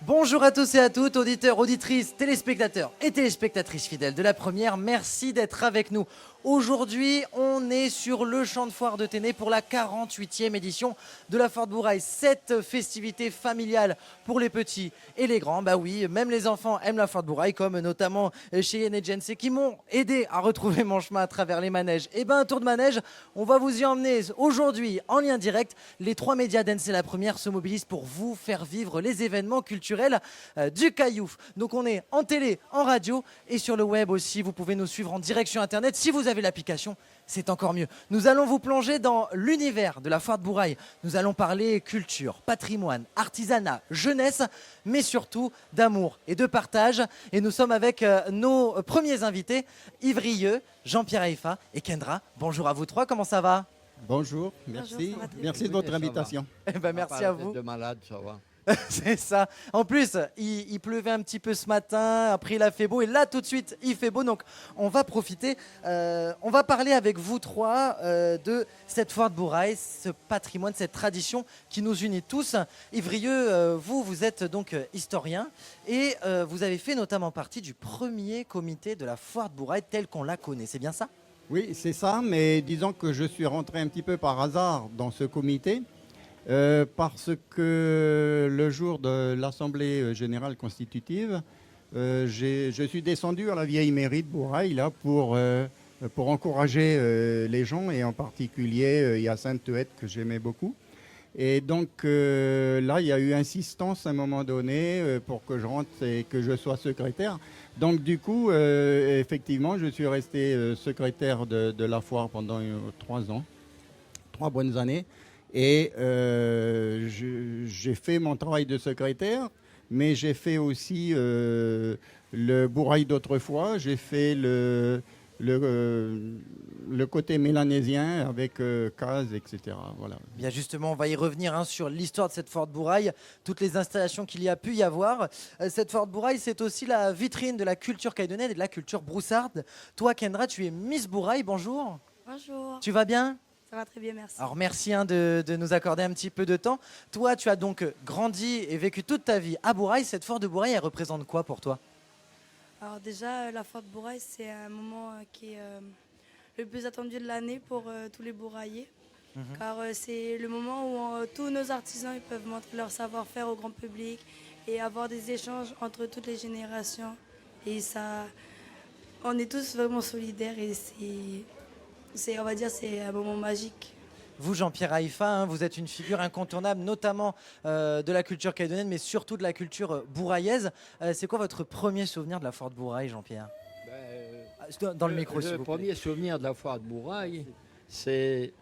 Bonjour à tous et à toutes, auditeurs, auditrices, téléspectateurs et téléspectatrices fidèles de la première. Merci d'être avec nous. Aujourd'hui, on est sur le champ de foire de Tenay pour la 48e édition de la Foire de Bourail. Cette festivité familiale pour les petits et les grands. Bah oui, même les enfants aiment la Foire de Bourail, comme notamment Cheyenne et Jensé qui m'ont aidé à retrouver mon chemin à travers les manèges. Et ben un tour de manège, on va vous y emmener aujourd'hui en lien direct. Les trois médias d'Ense la première se mobilisent pour vous faire vivre les événements culturels du Caillou. Donc on est en télé, en radio et sur le web aussi. Vous pouvez nous suivre en direct sur Internet. Si vous avez l'application, c'est encore mieux. Nous allons vous plonger dans l'univers de la Foire de Bourail. Nous allons parler culture, patrimoine, artisanat, jeunesse, mais surtout d'amour et de partage. Et nous sommes avec nos premiers invités, Yves Rieux, Jean-Pierre Haïfa et Kendra. Bonjour à vous trois, comment ça va? Bonjour, merci. ça va très Merci de bien. votre Oui, ça va. invitation. Eh ben, merci à vous. De malade, ça va. C'est ça. En plus, il pleuvait un petit peu ce matin, après il a fait beau, et là tout de suite il fait beau, donc on va profiter. On va parler avec vous trois de cette Foire de Bourail, ce patrimoine, cette tradition qui nous unit tous. Yves Rieux, vous êtes donc historien, et vous avez fait notamment partie du premier comité de la Foire de Bourail telle qu'on la connaît, c'est bien ça? Oui, c'est ça, mais disons que je suis rentré un petit peu par hasard dans ce comité. Parce que le jour de l'Assemblée générale constitutive, je suis descendu à la vieille mairie de Bourail là, pour encourager les gens, et en particulier Hyacinthe Thuet que j'aimais beaucoup. Et donc là, il y a eu insistance à un moment donné pour que je rentre et que je sois secrétaire. Donc du coup, effectivement, je suis resté secrétaire de la foire pendant 3 ans, 3 bonnes années. Et j'ai fait mon travail de secrétaire, mais j'ai fait aussi le Bourail d'autrefois. J'ai fait le côté mélanésien avec Caz, etc. Voilà. Bien justement, on va y revenir sur l'histoire de cette Foire de Bourail, toutes les installations qu'il y a pu y avoir. Cette Foire de Bourail, c'est aussi la vitrine de la culture caïdonienne et de la culture broussarde. Toi, Kendra, tu es Miss Bourail, bonjour. Bonjour, Tu vas bien? ça va très bien, merci. Alors merci de nous accorder un petit peu de temps. Toi, tu as donc grandi et vécu toute ta vie à Bourail. Cette Foire de Bourail, elle représente quoi pour toi? Alors déjà, la Foire de Bourail, c'est un moment qui est le plus attendu de l'année pour tous les bourraillers. Car c'est le moment où tous nos artisans ils peuvent montrer leur savoir-faire au grand public et avoir des échanges entre toutes les générations. Et ça, on est tous vraiment solidaires et on va dire, c'est un moment magique. Vous, Jean-Pierre Haïfa, vous êtes une figure incontournable, notamment de la culture caïdonienne, mais surtout de la culture bouraillaise. C'est quoi votre premier souvenir de la Foire de Bourail, Jean-Pierre? Dans le micro, s'il Le vous plaît. premier souvenir de la Foire de Bourail, c'est,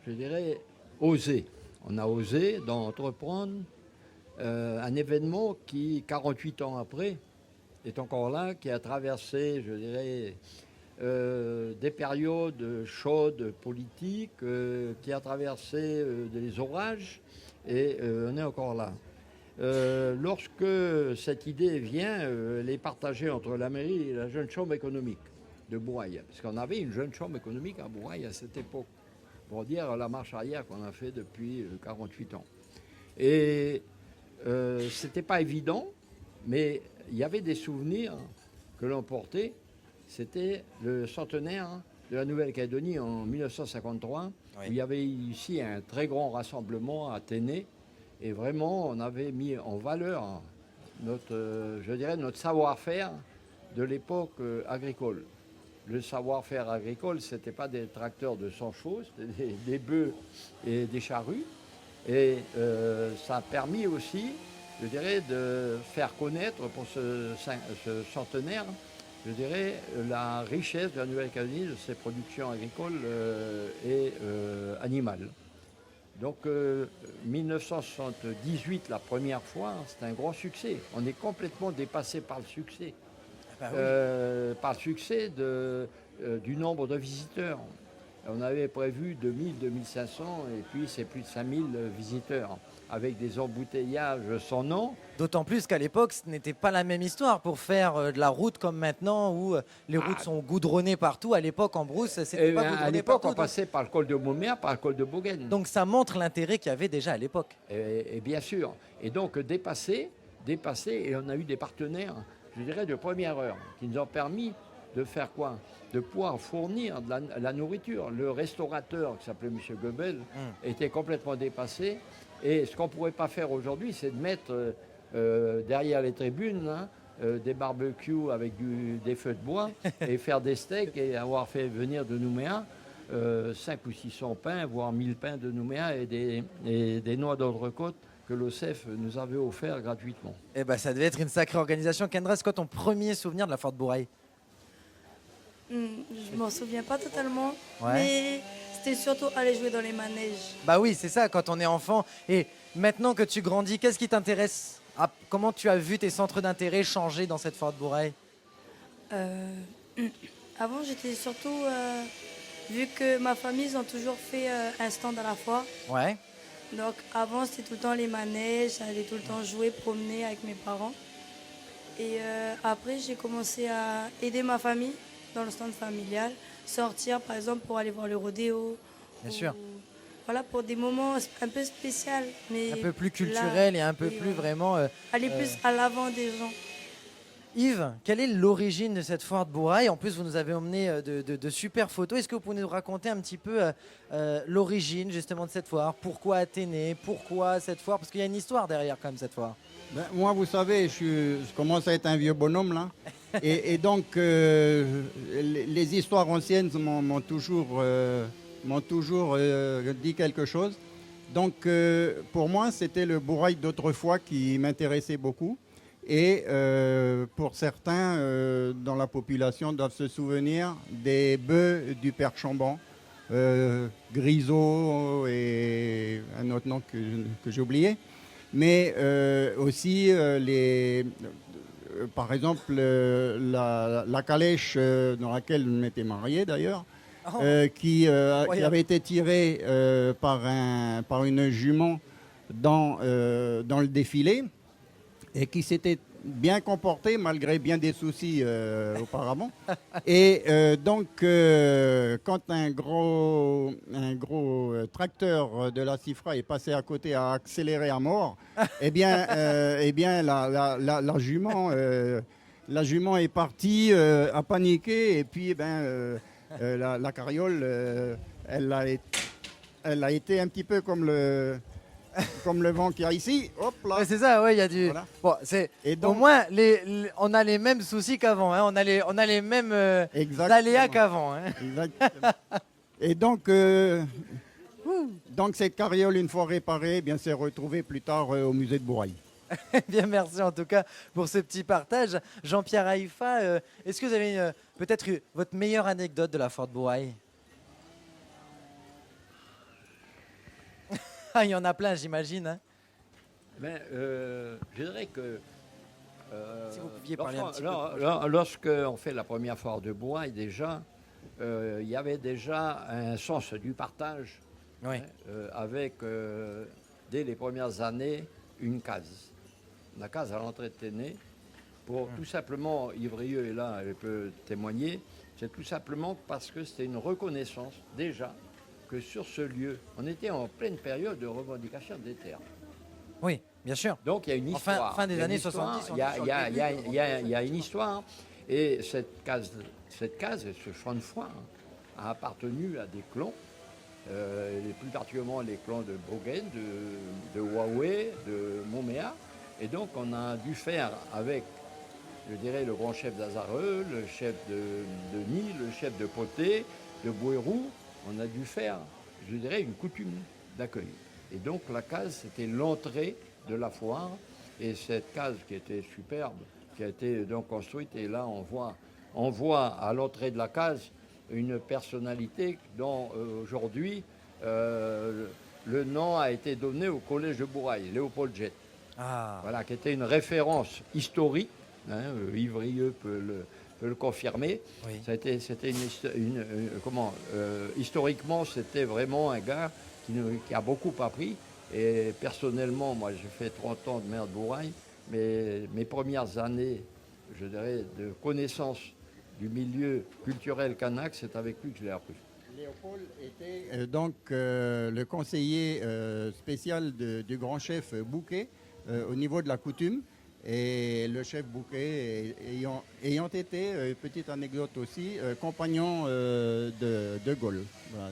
je dirais, oser. On a osé d'entreprendre un événement qui, 48 ans après, est encore là, qui a traversé, je dirais, des périodes chaudes politiques, qui a traversé des orages, et on est encore là. Lorsque cette idée vient, elle est partagée entre la mairie et la jeune chambre économique de Bourail. Parce qu'on avait une jeune chambre économique à Bourail à cette époque, pour dire la marche arrière qu'on a fait depuis 48 ans. Et c'était pas évident, mais il y avait des souvenirs que l'on portait. C'était le centenaire de la Nouvelle-Calédonie en 1953, Oui. où il y avait ici un très grand rassemblement à Tenay. Et vraiment, on avait mis en valeur notre savoir-faire de l'époque agricole. Le savoir-faire agricole, ce n'était pas des tracteurs de 100 chevaux, c'était des bœufs et des charrues. Et ça a permis aussi, je dirais, de faire connaître pour ce centenaire, je dirais, la richesse de la Nouvelle-Calédonie, de ses productions agricoles et animales. Donc 1978, la première fois, c'est un grand succès. On est complètement dépassé par le succès. Par le succès du nombre de visiteurs. On avait prévu 2000, 2500 et puis c'est plus de 5000 visiteurs avec des embouteillages sans nom. D'autant plus qu'à l'époque, ce n'était pas la même histoire pour faire de la route comme maintenant où les routes sont goudronnées partout. À l'époque, en brousse, c'était pas À goudronné l'époque, partout. on passait par le col de Beaumer, par le col de Bogen. Donc ça montre l'intérêt qu'il y avait déjà à l'époque. Et bien sûr. Et donc dépassé dépassé et on a eu des partenaires, je dirais, de première heure qui nous ont permis de faire quoi? De pouvoir fournir de la nourriture. Le restaurateur, qui s'appelait M. Goebel, était complètement dépassé. Et ce qu'on ne pourrait pas faire aujourd'hui, c'est de mettre derrière les tribunes des barbecues avec des feux de bois et faire des steaks et avoir fait venir de Nouméa 500 ou 600 pains, voire 1000 pains de Nouméa et des noix d'Ordre-Côte que l'OCEF nous avait offert gratuitement. Eh ben, ça devait être une sacrée organisation. Kendra, c'est quoi ton premier souvenir de la Fort Bouraille? Je m'en souviens pas totalement, Ouais. mais c'était surtout aller jouer dans les manèges. Bah oui, c'est ça, quand on est enfant. Et maintenant que tu grandis, qu'est-ce qui t'intéresse? Comment tu as vu tes centres d'intérêt changer dans cette Fort Bouraille? Avant, j'étais surtout, vu que ma famille, ils ont toujours fait un stand à la foire. Ouais. Donc avant, c'était tout le temps les manèges, j'allais tout le temps jouer, promener avec mes parents. Et après, j'ai commencé à aider ma famille dans le stand familial, sortir par exemple pour aller voir le rodéo. Bien sûr. Voilà, pour des moments un peu spéciaux. Mais Un peu plus culturel et un peu oui, plus voilà. vraiment... aller plus à l'avant des gens. Yves, quelle est l'origine de cette foire de Bouraille? En plus, vous nous avez emmené de super photos. Est-ce que vous pouvez nous raconter un petit peu l'origine justement de cette foire? Pourquoi Athénée? Pourquoi cette foire? Parce qu'il y a une histoire derrière quand même cette foire. Ben, moi, vous savez, je commence à être un vieux bonhomme là. Et donc, les histoires anciennes m'ont toujours dit quelque chose. Donc, pour moi, c'était le Bouraille d'autrefois qui m'intéressait beaucoup. Et pour certains dans la population doivent se souvenir des bœufs du Père Chamban, Grisot et un autre nom que j'ai oublié. Mais aussi, par exemple, la calèche dans laquelle je m'étais marié d'ailleurs, qui avait été tirée par une jument dans le défilé et qui s'était bien comportée malgré bien des soucis auparavant. Et donc, quand un gros tracteur de la CIFRA est passé à côté, a accéléré à mort, eh bien, la jument est partie, a paniqué, et puis la carriole, elle a été un petit peu comme le vent qu'il y a ici. Hop là. Ouais, c'est ça, ouais, il y a du. Voilà. Bon, au moins, on a les mêmes soucis qu'avant. Hein. On a les mêmes aléas qu'avant. Hein. Exactement. Et donc cette carriole, une fois réparée, eh bien, s'est retrouvée plus tard au musée de Bouraille. Bien, merci en tout cas pour ce petit partage. Jean-Pierre Haïfa, est-ce que vous avez peut-être votre meilleure anecdote de la Fort Bouraille? Il y en a plein, j'imagine. Hein. Je dirais que Si vous pouviez parler un petit peu. lorsqu'on fait la première foire de Bouraille, déjà, il y avait déjà un sens du partage, Oui. avec, dès les premières années, une case. La case à l'entrée de Téné, pour tout simplement, Yves Rieux est là, elle peut témoigner, c'est tout simplement parce que c'était une reconnaissance, déjà, que sur ce lieu, on était en pleine période de revendication des terres. Oui, bien sûr. Donc il y a une histoire. Fin des Il y a une années histoire, 70. Il y a une histoire. Et cette case et ce champ de foire a appartenu à des clans, et plus particulièrement les clans de Bogen, de Huawei, de Montméa. Et donc on a dû faire avec, je dirais, le grand chef d'Azareux, le chef de Nîmes, le chef de Poté, de Bouérou, on a dû faire, je dirais, une coutume d'accueil. Et donc la case, c'était l'entrée de la foire. Et cette case qui était superbe, qui a été donc construite, et là on voit à l'entrée de la case une personnalité dont aujourd'hui le nom a été donné au collège de Bouraille, Léopold Jett. Ah. Voilà, qui était une référence historique. Yves Rieux peut le confirmer. Oui. C'était historiquement, c'était vraiment un gars qui a beaucoup appris. Et personnellement, moi, j'ai fait 30 ans de maire de Bouraille, mais mes premières années, je dirais, de connaissance du milieu culturel kanak, c'est avec lui que je l'ai appris. Léopold était donc le conseiller spécial du grand chef Bouquet au niveau de la coutume. Et le chef bouquet ayant été, petite anecdote aussi, compagnon de Gaulle. Voilà,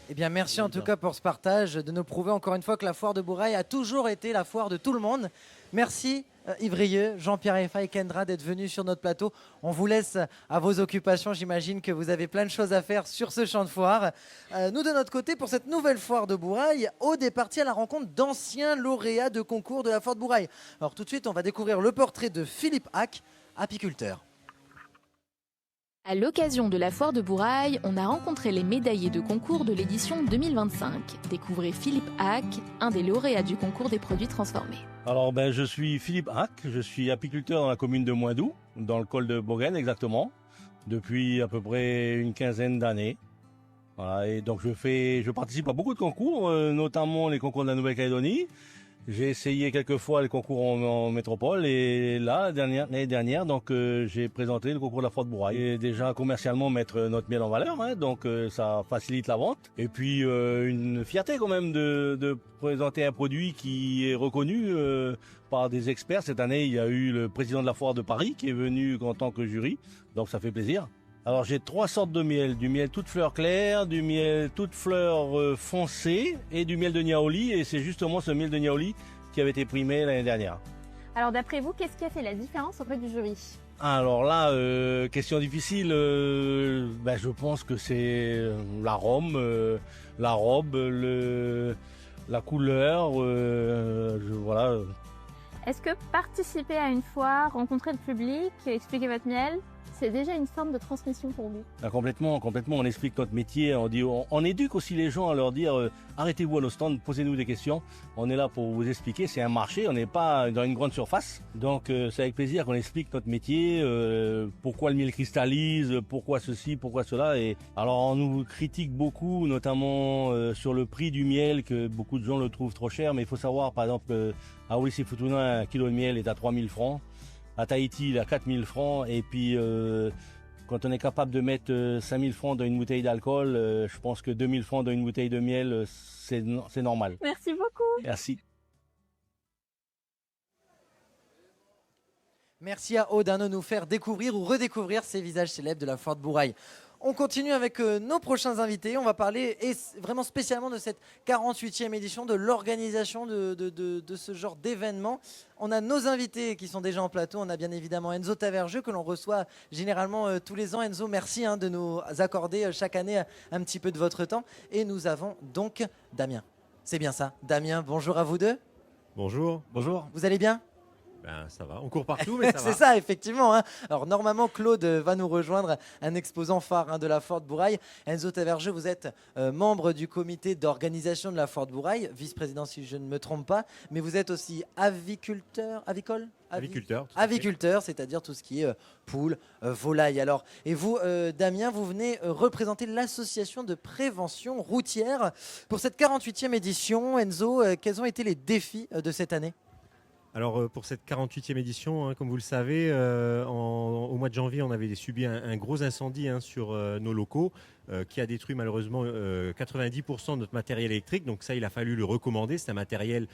Eh bien, merci en tout cas pour ce partage, de nous prouver encore une fois que la foire de Bourail a toujours été la foire de tout le monde. Merci Yves Rieux, Jean-Pierre Effa et Kendra d'être venus sur notre plateau. On vous laisse à vos occupations. J'imagine que vous avez plein de choses à faire sur ce champ de foire. Nous, de notre côté, pour cette nouvelle foire de Bourail, Aude est partie à la rencontre d'anciens lauréats de concours de la foire de Bourail. Alors tout de suite, on va découvrir le portrait de Philippe Hack, apiculteur. À l'occasion de la foire de Bourail, on a rencontré les médaillés de concours de l'édition 2025. Découvrez Philippe Hack, un des lauréats du concours des produits transformés. Alors je suis Philippe Hack, je suis apiculteur dans la commune de Moindou, dans le col de Bourgaine exactement, depuis à peu près une quinzaine d'années. Voilà, et donc je participe à beaucoup de concours, notamment les concours de la Nouvelle-Calédonie. J'ai essayé quelques fois les concours en métropole et là, l'année dernière, donc j'ai présenté le concours de la foire de Bourail. Et déjà commercialement mettre notre miel en valeur, hein, donc ça facilite la vente. Et puis une fierté quand même de présenter un produit qui est reconnu par des experts. Cette année, il y a eu le président de la foire de Paris qui est venu en tant que jury, donc ça fait plaisir. Alors j'ai 3 sortes de miel, du miel toute fleur claire, du miel toute fleur foncée et du miel de Niaouli. Et c'est justement ce miel de Niaouli qui avait été primé l'année dernière. Alors d'après vous, qu'est-ce qui a fait la différence auprès du jury? Alors là, question difficile, je pense que c'est l'arôme, la robe, la couleur, voilà. Est-ce que participer à une foire, rencontrer le public, expliquer votre miel, c'est déjà une forme de transmission pour vous? Complètement, on explique notre métier, on éduque aussi les gens à leur dire arrêtez-vous à nos stands, posez-nous des questions. On est là pour vous expliquer, c'est un marché, on n'est pas dans une grande surface. Donc c'est avec plaisir qu'on explique notre métier, pourquoi le miel cristallise, pourquoi ceci, pourquoi cela. Et alors on nous critique beaucoup, notamment sur le prix du miel, que beaucoup de gens le trouvent trop cher. Mais il faut savoir, par exemple, à Wallis et Futuna, un kilo de miel est à 3000 francs. À Tahiti, il a 4000 francs. Et puis, quand on est capable de mettre 5000 francs dans une bouteille d'alcool, je pense que 2000 francs dans une bouteille de miel, c'est normal. Merci beaucoup. Merci. Merci à Aude de nous faire découvrir ou redécouvrir ces visages célèbres de la foire de Bourail. On continue avec nos prochains invités. On va parler vraiment spécialement de cette 48e édition, de l'organisation de ce genre d'événement. On a nos invités qui sont déjà en plateau. On a bien évidemment Enzo Tavergeux que l'on reçoit généralement tous les ans. Enzo, merci de nous accorder chaque année un petit peu de votre temps. Et nous avons donc Damien. C'est bien ça. Damien, bonjour à vous deux. Bonjour. Bonjour. Vous allez bien ? Ben, ça va, on court partout, mais ça va. C'est ça, effectivement. Alors, normalement, Claude va nous rejoindre, un exposant phare de la foire de Bourail. Enzo Tavergeux, vous êtes membre du comité d'organisation de la foire de Bourail, vice-président si je ne me trompe pas, mais vous êtes aussi aviculteur, aviculteur, c'est-à-dire tout ce qui est poules, volailles. Alors, et vous, Damien, vous venez représenter l'association de prévention routière pour cette 48e édition. Enzo, quels ont été les défis de cette année ? Alors pour cette 48e édition, comme vous le savez, au mois de janvier, on avait subi un gros incendie sur nos locaux qui a détruit malheureusement 90% de notre matériel électrique. Donc ça, il a fallu le recommander. C'est un matériel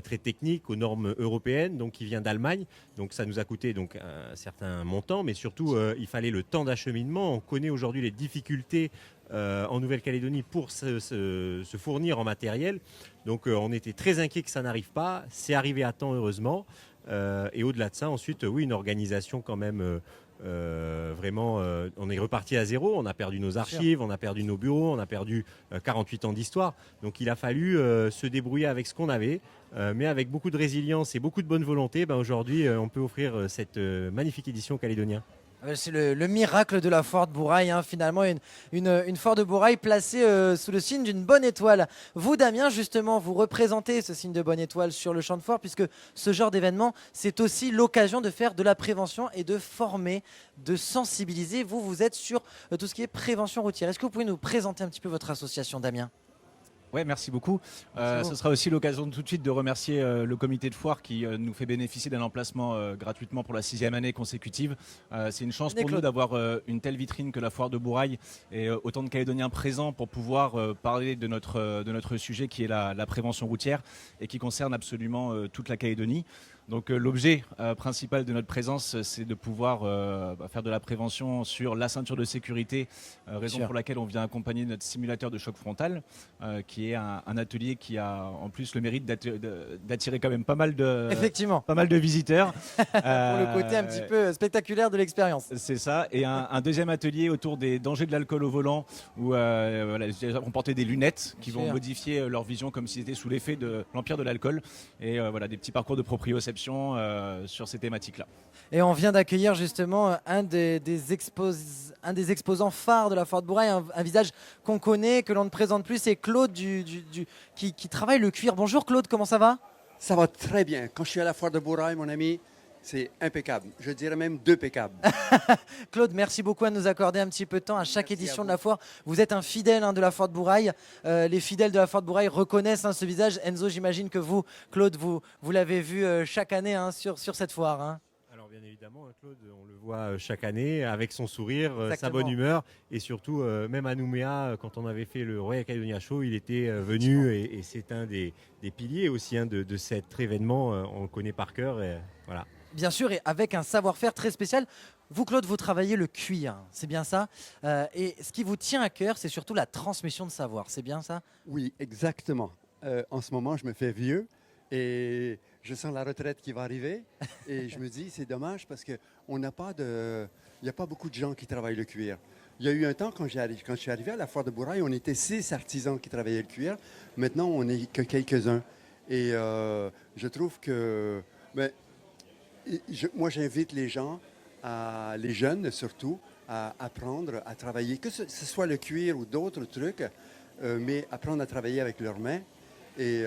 très technique aux normes européennes, donc qui vient d'Allemagne. Donc ça nous a coûté donc un certain montant, mais surtout il fallait le temps d'acheminement. On connaît aujourd'hui les difficultés en Nouvelle-Calédonie pour se fournir en matériel. Donc on était très inquiets que ça n'arrive pas. C'est arrivé à temps, heureusement. Et au-delà de ça, ensuite, oui, une organisation quand même vraiment... on est reparti à zéro. On a perdu nos archives, on a perdu nos bureaux, on a perdu 48 ans d'histoire. Donc il a fallu se débrouiller avec ce qu'on avait. Mais avec beaucoup de résilience et beaucoup de bonne volonté, aujourd'hui, on peut offrir cette magnifique édition calédonienne. C'est le miracle de la foire de Bourail, finalement, une foire de Bourail placée sous le signe d'une bonne étoile. Vous, Damien, justement, vous représentez ce signe de bonne étoile sur le champ de foire, puisque ce genre d'événement, c'est aussi l'occasion de faire de la prévention et de former, de sensibiliser. Vous êtes sur tout ce qui est prévention routière. Est-ce que vous pouvez nous présenter un petit peu votre association, Damien ? Ouais, merci beaucoup. Ce sera aussi l'occasion tout de suite de remercier le comité de foire qui nous fait bénéficier d'un emplacement gratuitement pour la 6e année consécutive. C'est une chance pour nous d'avoir une telle vitrine que la foire de Bourail et autant de Calédoniens présents pour pouvoir parler de notre sujet qui est la prévention routière et qui concerne absolument toute la Calédonie. Donc l'objet principal de notre présence, c'est de pouvoir faire de la prévention sur la ceinture de sécurité, raison pour laquelle on vient accompagner notre simulateur de choc frontal, qui est un atelier qui a en plus le mérite d'attirer quand même pas mal de visiteurs. Pour le côté un petit peu spectaculaire de l'expérience. C'est ça, et un deuxième atelier autour des dangers de l'alcool au volant, où on portait des lunettes qui vont modifier leur vision comme s'ils étaient sous l'effet de l'empire de l'alcool, et des petits parcours de proprioception sur ces thématiques-là. Et on vient d'accueillir justement un des exposants phares de la foire de Bourail, un visage qu'on connaît, que l'on ne présente plus, c'est Claude qui travaille le cuir. Bonjour Claude, comment ça va? Ça va très bien. Quand je suis à la foire de Bourail, mon ami, c'est impeccable. Je dirais même deux-pécable. Claude, merci beaucoup à nous accorder un petit peu de temps à chaque édition de la foire. Vous êtes un fidèle de la foire de Bourail. Les fidèles de la foire de Bourail reconnaissent ce visage. Enzo, j'imagine que vous, Claude, vous l'avez vu chaque année sur cette foire. Alors bien évidemment, Claude, on le voit chaque année avec son sourire, sa Exactement. bonne humeur et surtout même à Nouméa, quand on avait fait le Royal Caledonia Show, il était venu et c'est un des piliers aussi de cet événement. On le connaît par cœur. Et, voilà. Bien sûr, et avec un savoir-faire très spécial. Vous, Claude, vous travaillez le cuir, c'est bien ça. Et ce qui vous tient à cœur, c'est surtout la transmission de savoir, c'est bien ça? Oui, exactement. En ce moment, je me fais vieux et je sens la retraite qui va arriver. Et je me dis, c'est dommage parce qu'il n'y a pas beaucoup de gens qui travaillent le cuir. Il y a eu un temps, quand je suis arrivé à la foire de Bourail, on était 6 artisans qui travaillaient le cuir. Maintenant, on n'est que quelques-uns. Et je trouve que... moi, j'invite les gens, les jeunes surtout, à apprendre à travailler, que ce soit le cuir ou d'autres trucs, mais apprendre à travailler avec leurs mains. Et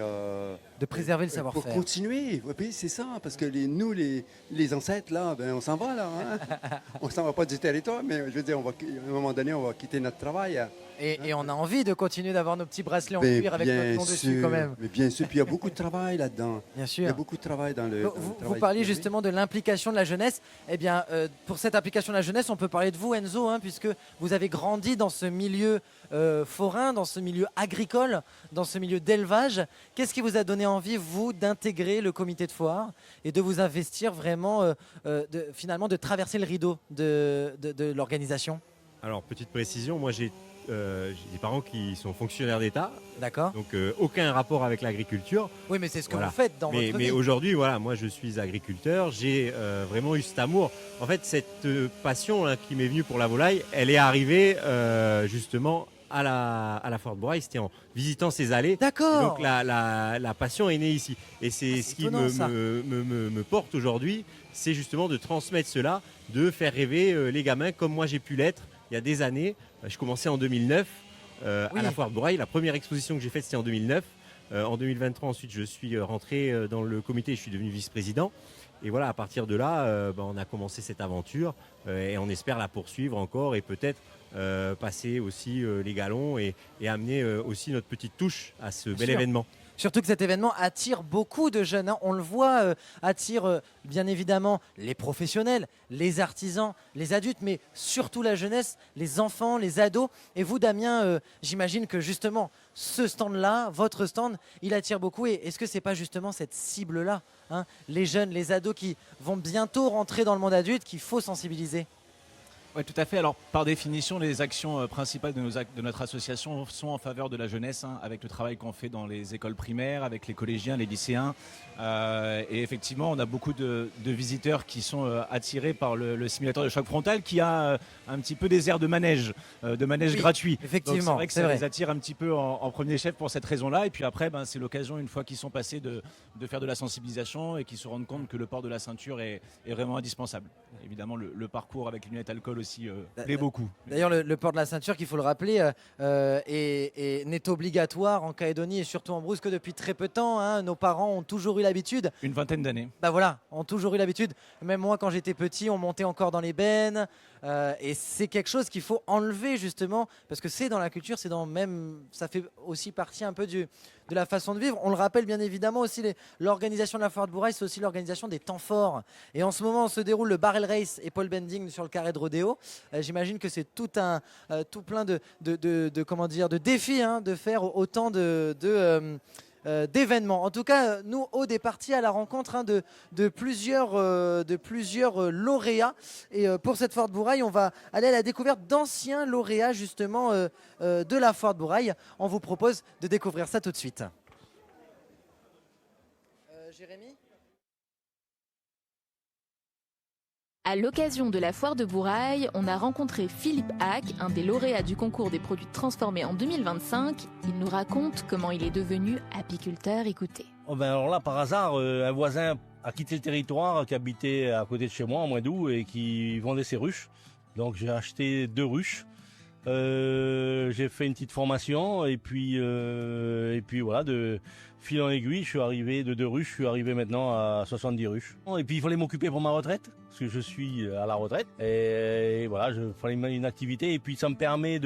de préserver le savoir-faire. Pour continuer, oui, c'est ça, parce que nous, les ancêtres, là, on s'en va, là. Hein? On s'en va pas du territoire, mais je veux dire, à un moment donné, on va quitter notre travail. Et on a envie de continuer d'avoir nos petits bracelets en cuir avec notre nom dessus quand même. Mais bien sûr, puis il y a beaucoup de travail là-dedans. Bien sûr. Il y a beaucoup de travail dans le Vous parliez justement de l'implication de la jeunesse. Eh bien, pour cette implication de la jeunesse, on peut parler de vous, Enzo, puisque vous avez grandi dans ce milieu forain, dans ce milieu agricole, dans ce milieu d'élevage. Qu'est-ce qui vous a donné envie, vous, d'intégrer le comité de foire et de vous investir vraiment, finalement, de traverser le rideau de l'organisation? Alors, petite précision, moi j'ai des parents qui sont fonctionnaires d'État. D'accord. Donc aucun rapport avec l'agriculture. Oui, mais c'est ce que vous faites dans votre vie. Mais aujourd'hui, voilà, moi je suis agriculteur. J'ai vraiment eu cet amour. En fait, cette passion qui m'est venue pour la volaille, elle est arrivée justement à la foire de Bourail. C'était en visitant ces allées. D'accord. Donc la passion est née ici. Et c'est ce qui me porte aujourd'hui, c'est justement de transmettre cela, de faire rêver les gamins comme moi j'ai pu l'être il y a des années. Je commençais en 2009 à la foire de Bourail. La première exposition que j'ai faite, c'était en 2009. En 2023, ensuite, je suis rentré dans le comité et je suis devenu vice-président. Et voilà, à partir de là, on a commencé cette aventure et on espère la poursuivre encore et peut-être passer aussi les galons et amener aussi notre petite touche à ce bel événement. Surtout que cet événement attire beaucoup de jeunes. On le voit, attire bien évidemment les professionnels, les artisans, les adultes, mais surtout la jeunesse, les enfants, les ados. Et vous, Damien, j'imagine que justement, ce stand-là, votre stand, il attire beaucoup. Et est-ce que ce n'est pas justement cette cible-là, les jeunes, les ados qui vont bientôt rentrer dans le monde adulte, qu'il faut sensibiliser? Oui, tout à fait. Alors, par définition, les actions principales de notre association sont en faveur de la jeunesse, avec le travail qu'on fait dans les écoles primaires, avec les collégiens, les lycéens. Et effectivement, on a beaucoup de visiteurs qui sont attirés par le simulateur de choc frontal qui a un petit peu des airs de manège gratuit. Effectivement, donc c'est vrai que ça les attire un petit peu en premier chef pour cette raison-là. Et puis après, c'est l'occasion, une fois qu'ils sont passés, de faire de la sensibilisation et qu'ils se rendent compte que le port de la ceinture est vraiment indispensable. Évidemment, le parcours avec les lunettes alcool aussi plaît beaucoup. D'ailleurs, le port de la ceinture, qu'il faut le rappeler, n'est obligatoire en Calédonie et surtout en Brousse que depuis très peu de temps. Nos parents ont toujours eu l'habitude. Une vingtaine d'années. Bah voilà, ont toujours eu l'habitude. Même moi, quand j'étais petit, on montait encore dans les bennes. Et c'est quelque chose qu'il faut enlever justement, parce que c'est dans la culture, ça fait aussi partie un peu de la façon de vivre. On le rappelle bien évidemment aussi, l'organisation de la foire de Bourail, c'est aussi l'organisation des temps forts. Et en ce moment, se déroule le barrel race et pole bending sur le carré de rodéo. J'imagine que c'est tout plein de défis hein, de faire autant d'événements. En tout cas, nous, Aude est parti à la rencontre hein, de plusieurs lauréats. Et pour cette foire de Bourail, on va aller à la découverte d'anciens lauréats justement de la foire de Bourail. On vous propose de découvrir ça tout de suite. Jérémy ? À l'occasion de la foire de Bourail, on a rencontré Philippe Hack, un des lauréats du concours des produits transformés en 2025. Il nous raconte comment il est devenu apiculteur. Écoutez. Oh ben alors là, par hasard, un voisin a quitté le territoire, qui habitait à côté de chez moi, en Moindou, et qui vendait ses ruches. Donc j'ai acheté 2 ruches. J'ai fait une petite formation et puis voilà, de fil en aiguille, je suis arrivé de 2 ruches, je suis arrivé maintenant à 70 ruches. Et puis il fallait m'occuper pour ma retraite, parce que je suis à la retraite. Et voilà, il fallait une activité. Et puis ça me permet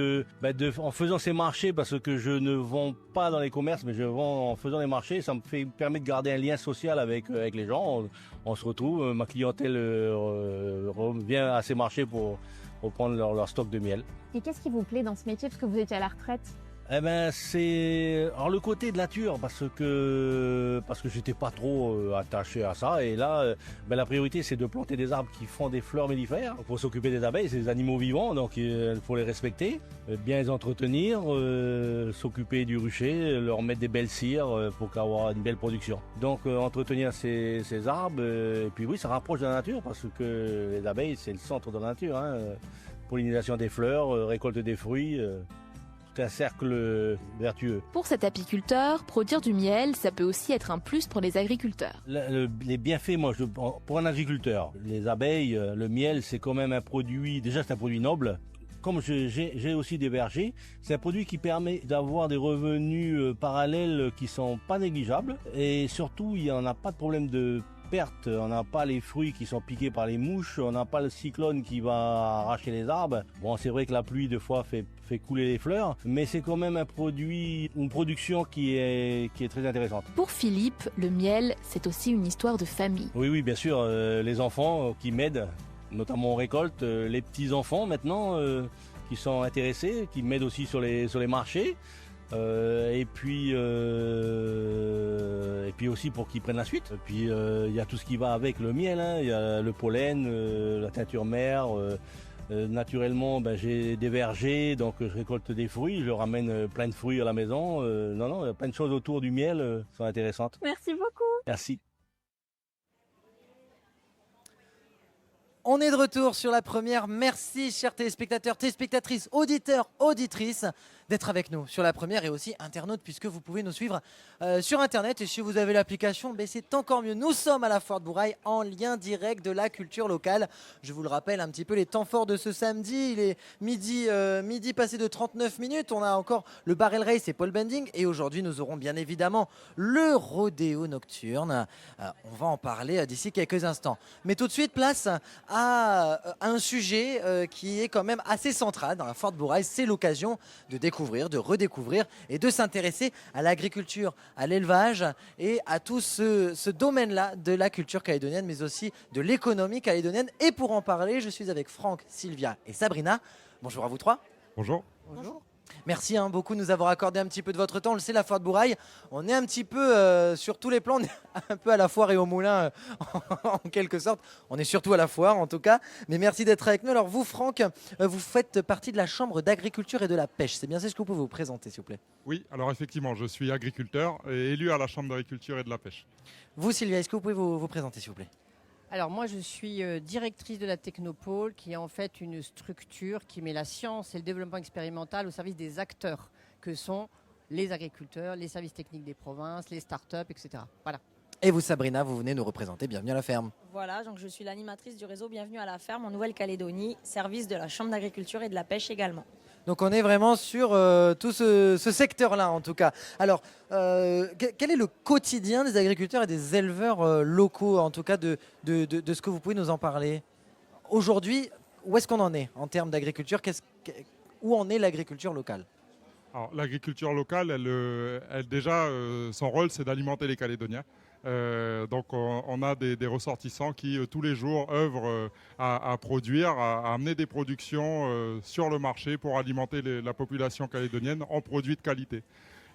en faisant ces marchés, parce que je ne vends pas dans les commerces, mais je vends en faisant des marchés, ça me permet de garder un lien social avec les gens. On se retrouve, ma clientèle revient à ces marchés pour reprendre leur stock de miel. Et qu'est-ce qui vous plaît dans ce métier, parce que vous étiez à la retraite? Eh ben c'est le côté de nature, parce que j'étais pas trop attaché à ça, et là la priorité c'est de planter des arbres qui font des fleurs mellifères. Il faut s'occuper des abeilles, c'est des animaux vivants, donc il faut les respecter, bien les entretenir, s'occuper du rucher, leur mettre des belles cires pour avoir une belle production. Donc entretenir ces arbres, et puis oui, ça rapproche de la nature, parce que les abeilles c'est le centre de la nature, hein. Pollinisation des fleurs, récolte des fruits. Un cercle vertueux. Pour cet apiculteur, produire du miel, ça peut aussi être un plus pour les agriculteurs. Les bienfaits, pour un agriculteur, les abeilles, le miel, c'est quand même un produit, déjà c'est un produit noble. Comme j'ai aussi des vergers, c'est un produit qui permet d'avoir des revenus parallèles qui sont pas négligeables. Et surtout, il n'y en a pas de problème de perte, on n'a pas les fruits qui sont piqués par les mouches, on n'a pas le cyclone qui va arracher les arbres. Bon, c'est vrai que la pluie, des fois, fait couler les fleurs, mais c'est quand même une production qui est très intéressante. Pour Philippe, le miel, c'est aussi une histoire de famille. Oui, bien sûr, les enfants qui m'aident, notamment en récolte, les petits-enfants maintenant qui sont intéressés, qui m'aident aussi sur les marchés. Et puis aussi pour qu'ils prennent la suite. Et puis il y a tout ce qui va avec le miel, hein. Il y a le pollen, la teinture mère. Naturellement, j'ai des vergers, donc je récolte des fruits, je ramène plein de fruits à la maison. Il y a plein de choses autour du miel qui sont intéressantes. Merci beaucoup. Merci. On est de retour sur la première. Merci, chers téléspectateurs, téléspectatrices, auditeurs, auditrices, d'être avec nous sur la première, et aussi internautes, puisque vous pouvez nous suivre sur Internet. Et si vous avez l'application, c'est encore mieux. Nous sommes à la foire de Bourail, en lien direct de la culture locale. Je vous le rappelle un petit peu les temps forts de ce samedi. Il est midi passé de 39 minutes. On a encore le barrel race et pole bending. Et aujourd'hui, nous aurons bien évidemment le rodéo nocturne. On va en parler d'ici quelques instants. Mais tout de suite, place à un sujet qui est quand même assez central dans la foire de Bourail. C'est l'occasion de découvrir, de redécouvrir et de s'intéresser à l'agriculture, à l'élevage et à tout ce domaine-là de la culture calédonienne, mais aussi de l'économie calédonienne. Et pour en parler, je suis avec Franck, Sylvia et Sabrina. Bonjour à vous trois. Bonjour. Bonjour. Merci beaucoup de nous avoir accordé un petit peu de votre temps. On le sait, la foire de Bourail, on est un petit peu sur tous les plans, on est un peu à la foire et au moulin en quelque sorte. On est surtout à la foire en tout cas. Mais merci d'être avec nous. Alors vous, Franck, vous faites partie de la Chambre d'agriculture et de la pêche. C'est bien ça, ce que vous pouvez vous présenter, s'il vous plaît? Oui, alors effectivement, je suis agriculteur et élu à la Chambre d'agriculture et de la pêche. Vous, Sylvia, est-ce que vous pouvez vous présenter, s'il vous plaît? Alors moi, je suis directrice de la Technopole, qui est en fait une structure qui met la science et le développement expérimental au service des acteurs, que sont les agriculteurs, les services techniques des provinces, les start-up, etc. Voilà. Et vous, Sabrina, vous venez nous représenter. Bienvenue à la ferme. Voilà, donc je suis l'animatrice du réseau Bienvenue à la ferme en Nouvelle-Calédonie, service de la Chambre d'agriculture et de la pêche également. Donc on est vraiment sur tout ce secteur-là en tout cas. Alors, quel est le quotidien des agriculteurs et des éleveurs locaux, en tout cas de ce que vous pouvez nous en parler? Aujourd'hui, où est-ce qu'on en est en termes d'agriculture? Où en est l'agriculture locale? Alors, l'agriculture locale, son rôle, c'est d'alimenter les Calédoniens. Donc on a des ressortissants qui tous les jours œuvrent à produire, à amener des productions sur le marché pour alimenter la population calédonienne en produits de qualité.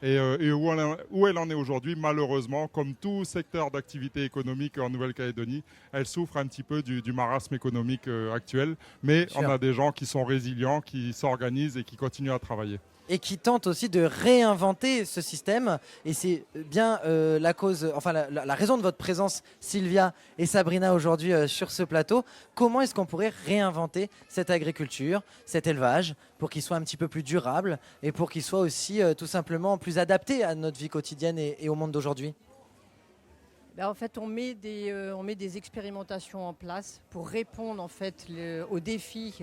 Et où elle en est aujourd'hui, malheureusement, comme tout secteur d'activité économique en Nouvelle-Calédonie, elle souffre un petit peu du marasme économique actuel. Mais on a des gens qui sont résilients, qui s'organisent et qui continuent à travailler. Et qui tente aussi de réinventer ce système. Et c'est bien la cause, enfin la raison de votre présence, Sylvia et Sabrina, aujourd'hui sur ce plateau. Comment est-ce qu'on pourrait réinventer cette agriculture, cet élevage, pour qu'il soit un petit peu plus durable et pour qu'il soit aussi tout simplement plus adapté à notre vie quotidienne et au monde d'aujourd'hui? En fait, on met des expérimentations en place pour répondre en fait aux défis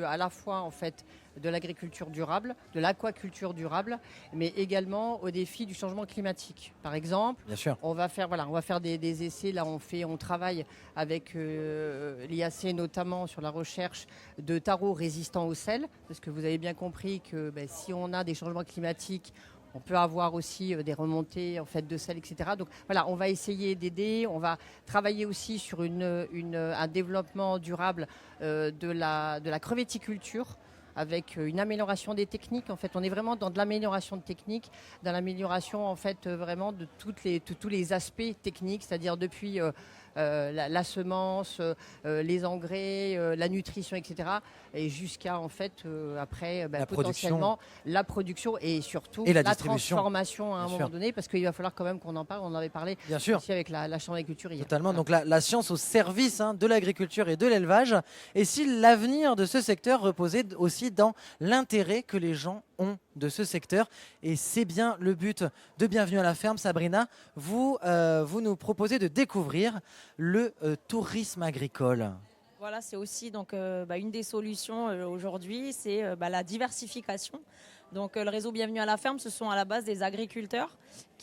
à la fois en fait de l'agriculture durable, de l'aquaculture durable, mais également aux défis du changement climatique. Par exemple, bien sûr, on va faire des essais. Là, on travaille avec l'IAC notamment sur la recherche de tarots résistants au sel, parce que vous avez bien compris que si on a des changements climatiques, on peut avoir aussi des remontées en fait, de sel, etc. Donc voilà, on va essayer d'aider. On va travailler aussi sur un développement durable de la crevetticulture, avec une amélioration des techniques. En fait, on est vraiment dans de l'amélioration de techniques, dans l'amélioration en fait vraiment de tous les aspects techniques, c'est-à-dire depuis la semence, les engrais, la nutrition, etc. Et jusqu'à en fait après potentiellement la production et surtout la transformation à un moment donné, parce qu'il va falloir quand même qu'on en parle. On en avait parlé aussi avec la Chambre d'agriculture hier. Totalement. Donc la science au service de l'agriculture et de l'élevage. Et si l'avenir de ce secteur reposait aussi dans l'intérêt que les gens ont de ce secteur, et c'est bien le but de Bienvenue à la ferme. Sabrina, vous nous proposez de découvrir le tourisme agricole. Voilà, c'est aussi donc, une des solutions aujourd'hui, c'est la diversification. Donc le réseau Bienvenue à la ferme, ce sont à la base des agriculteurs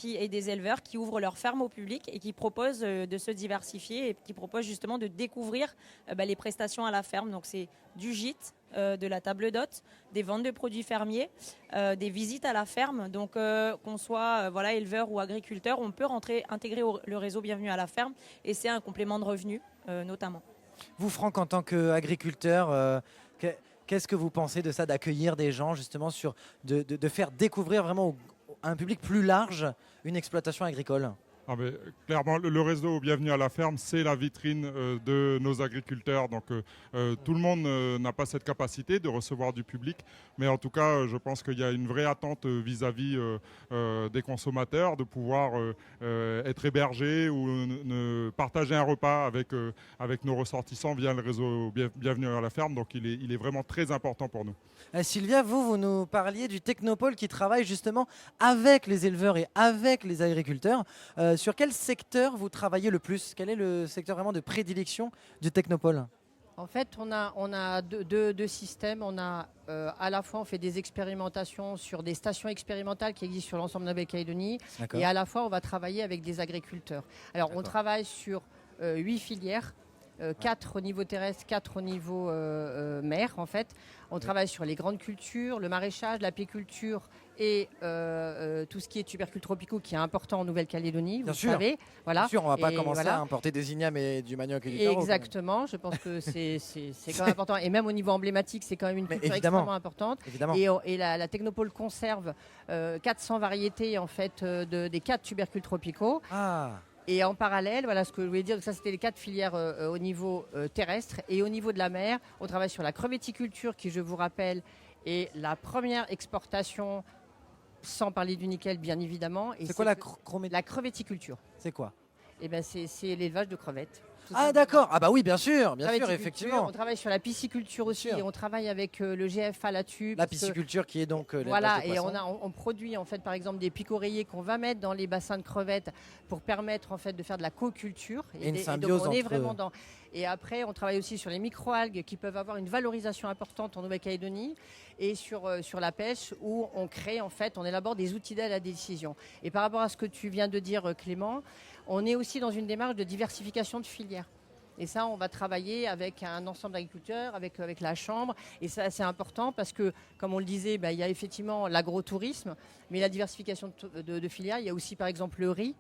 et des éleveurs qui ouvrent leur ferme au public et qui proposent de se diversifier et qui proposent justement de découvrir les prestations à la ferme. Donc c'est du gîte, de la table d'hôte, des ventes de produits fermiers, des visites à la ferme. Donc qu'on soit éleveur ou agriculteur, on peut intégrer le réseau Bienvenue à la ferme et c'est un complément de revenus notamment. Vous, Franck, en tant qu'agriculteur, qu'est-ce que vous pensez de ça, d'accueillir des gens justement de faire découvrir vraiment à un public plus large une exploitation agricole? Clairement, le réseau Bienvenue à la ferme, c'est la vitrine de nos agriculteurs. Donc tout le monde n'a pas cette capacité de recevoir du public. Mais en tout cas, je pense qu'il y a une vraie attente vis-à-vis des consommateurs de pouvoir être hébergés ou partager un repas avec nos ressortissants via le réseau Bienvenue à la ferme. Donc il est vraiment très important pour nous. Sylvia, vous nous parliez du Technopôle qui travaille justement avec les éleveurs et avec les agriculteurs. Sur quel secteur vous travaillez le plus? Quel est le secteur vraiment de prédilection du Technopôle? En fait, on a deux systèmes. On a à la fois on fait des expérimentations sur des stations expérimentales qui existent sur l'ensemble de la Nouvelle-Calédonie, et à la fois on va travailler avec des agriculteurs. Alors on travaille sur 8 filières. 4 au niveau terrestre, 4 au niveau mer en fait. On travaille sur les grandes cultures, le maraîchage, l'apiculture et tout ce qui est tubercules tropicaux qui est important en Nouvelle-Calédonie, vous savez. Voilà. Bien sûr, on ne va pas commencer à importer des ignames et du manioc et du taro. Exactement, je pense que c'est quand même important. Et même au niveau emblématique, c'est quand même une culture extrêmement importante. Et la Technopôle conserve 400 variétés en fait, des 4 tubercules tropicaux. Et en parallèle, voilà ce que je voulais dire, ça c'était les 4 filières au niveau terrestre. Et au niveau de la mer, on travaille sur la crevetticulture qui, je vous rappelle, est la première exportation, sans parler du nickel bien évidemment. C'est quoi la crevetticulture? C'est quoi? C'est l'élevage de crevettes. Ah d'accord, ah bah oui, bien sûr, Viticulture, effectivement. On travaille sur la pisciculture aussi, Bien sûr. on travaille avec le GFA là-dessus. La parce que- pisciculture qui est donc Voilà, l'élevage de et poissons. on produit en fait par exemple des picoréiers qu'on va mettre dans les bassins de crevettes pour permettre en fait de faire de la co-culture. Et une donc symbiose on est entre- vraiment dans. Et après, on travaille aussi sur les microalgues qui peuvent avoir une valorisation importante en Nouvelle-Calédonie et sur la pêche où on crée en fait, on élabore des outils d'aide à la décision. Et par rapport à ce que tu viens de dire Clément, on est aussi dans une démarche de diversification de filières. Et ça, on va travailler avec un ensemble d'agriculteurs, avec la Chambre. Et ça, c'est important parce que, comme on le disait, il y a effectivement l'agrotourisme, mais la diversification de filières. Il y a aussi, par exemple, le riz.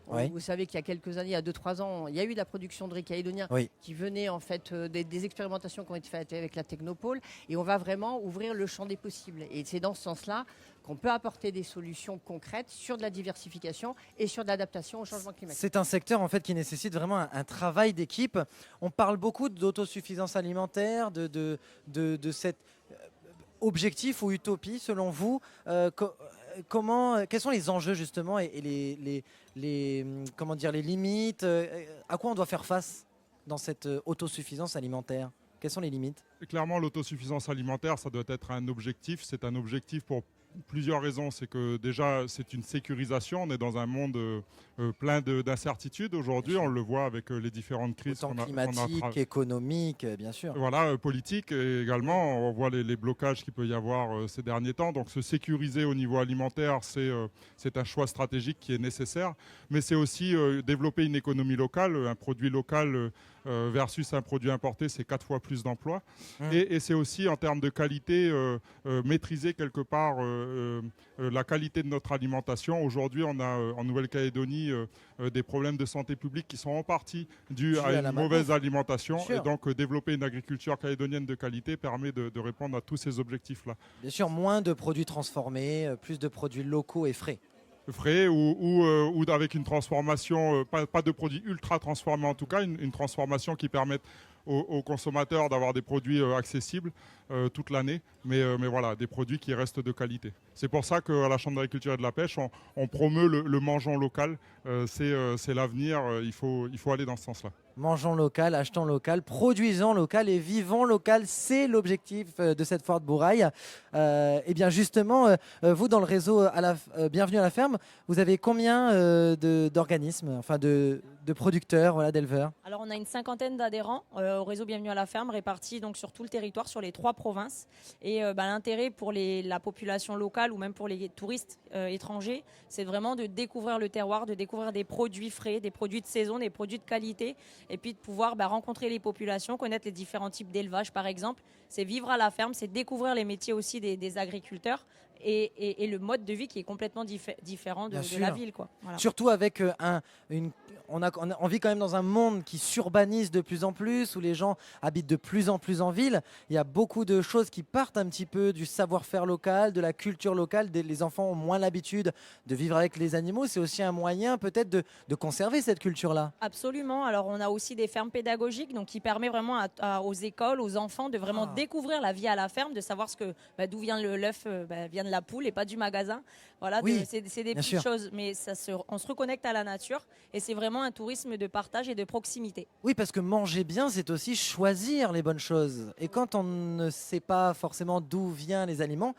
Oui. Vous savez qu'il y a quelques années, il y a 2-3 ans, il y a eu de la production de riz calédonien Oui. qui venait en fait des expérimentations qui ont été faites avec la Technopole. Et on va vraiment ouvrir le champ des possibles. Et c'est dans ce sens-là qu'on peut apporter des solutions concrètes sur de la diversification et sur de l'adaptation au changement climatique. C'est un secteur en fait qui nécessite vraiment un travail d'équipe. On parle beaucoup d'autosuffisance alimentaire, de cet objectif ou utopie selon vous. Quels sont les enjeux justement et comment dire, les limites à quoi on doit faire face dans cette autosuffisance alimentaire? Quelles sont les limites? Clairement, l'autosuffisance alimentaire, ça doit être un objectif. C'est un objectif pour plusieurs raisons. C'est que déjà, c'est une sécurisation. On est dans un monde plein d'incertitudes aujourd'hui. On le voit avec les différentes crises Autant climatique, économique, bien sûr. Voilà, politique également. On voit les blocages qu'il peut y avoir ces derniers temps. Donc se sécuriser au niveau alimentaire, c'est un choix stratégique qui est nécessaire. Mais c'est aussi développer une économie locale. Un produit local versus un produit importé, c'est 4 fois plus d'emplois. Et c'est aussi en termes de qualité, maîtriser quelque part la qualité de notre alimentation. Aujourd'hui, on a en Nouvelle-Calédonie des problèmes de santé publique qui sont en partie dus à une mauvaise alimentation. Et donc, développer une agriculture calédonienne de qualité permet de répondre à tous ces objectifs-là. Bien sûr, moins de produits transformés, plus de produits locaux et frais. Frais ou avec une transformation, pas de produits ultra transformés en tout cas, une transformation qui permette aux consommateurs d'avoir des produits accessibles toute l'année, mais voilà, des produits qui restent de qualité. C'est pour ça qu'à la Chambre d'agriculture et de la pêche, on promeut le mangeons local. C'est l'avenir, il faut aller dans ce sens-là. Mangeons local, achetons local, produisons local et vivons local, c'est l'objectif de cette foire de Bourail. Et bien justement, vous dans le réseau Bienvenue à la ferme, vous avez combien d'organismes, enfin de producteurs, voilà, d'éleveurs? Alors on a une 50aine d'adhérents au réseau Bienvenue à la ferme, répartis donc sur tout le territoire, sur les 3 provinces. Et l'intérêt pour la population locale ou même pour les touristes étrangers, c'est vraiment de découvrir le terroir, de découvrir des produits frais, des produits de saison, des produits de qualité, et puis de pouvoir rencontrer les populations, connaître les différents types d'élevage par exemple. C'est vivre à la ferme, c'est découvrir les métiers aussi des agriculteurs et le mode de vie qui est complètement différent de la ville, quoi. Voilà. Surtout avec on vit quand même dans un monde qui s'urbanise de plus en plus, où les gens habitent de plus en plus en ville. Il y a beaucoup de choses qui partent un petit peu du savoir-faire local, de la culture locale. Les enfants ont moins l'habitude de vivre avec les animaux. C'est aussi un moyen peut-être de conserver cette culture-là. Absolument. Alors on a aussi des fermes pédagogiques, donc qui permet vraiment aux écoles, aux enfants de vraiment découvrir la vie à la ferme, de savoir d'où vient l'œuf, vient de la poule et pas du magasin. Voilà, Oui, c'est des bien petites sûr. choses, mais on se reconnecte à la nature et c'est vraiment un tourisme de partage et de proximité. Oui, parce que manger bien, c'est aussi choisir les bonnes choses. Et quand on ne sait pas forcément d'où viennent les aliments,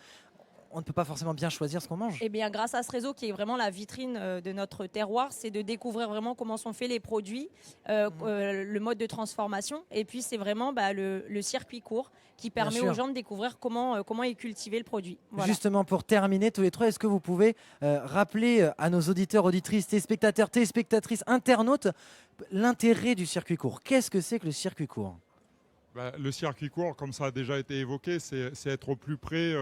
on ne peut pas forcément bien choisir ce qu'on mange. Eh bien, grâce à ce réseau qui est vraiment la vitrine de notre terroir, c'est de découvrir vraiment comment sont faits les produits, le mode de transformation. Et puis, c'est vraiment le circuit court qui permet aux gens de découvrir comment est cultivé le produit. Voilà. Justement, pour terminer, tous les trois, est-ce que vous pouvez rappeler à nos auditeurs, auditrices, téléspectateurs, téléspectatrices, internautes, l'intérêt du circuit court? Qu'est-ce que c'est que le circuit court? Le circuit court, comme ça a déjà été évoqué, c'est être au plus près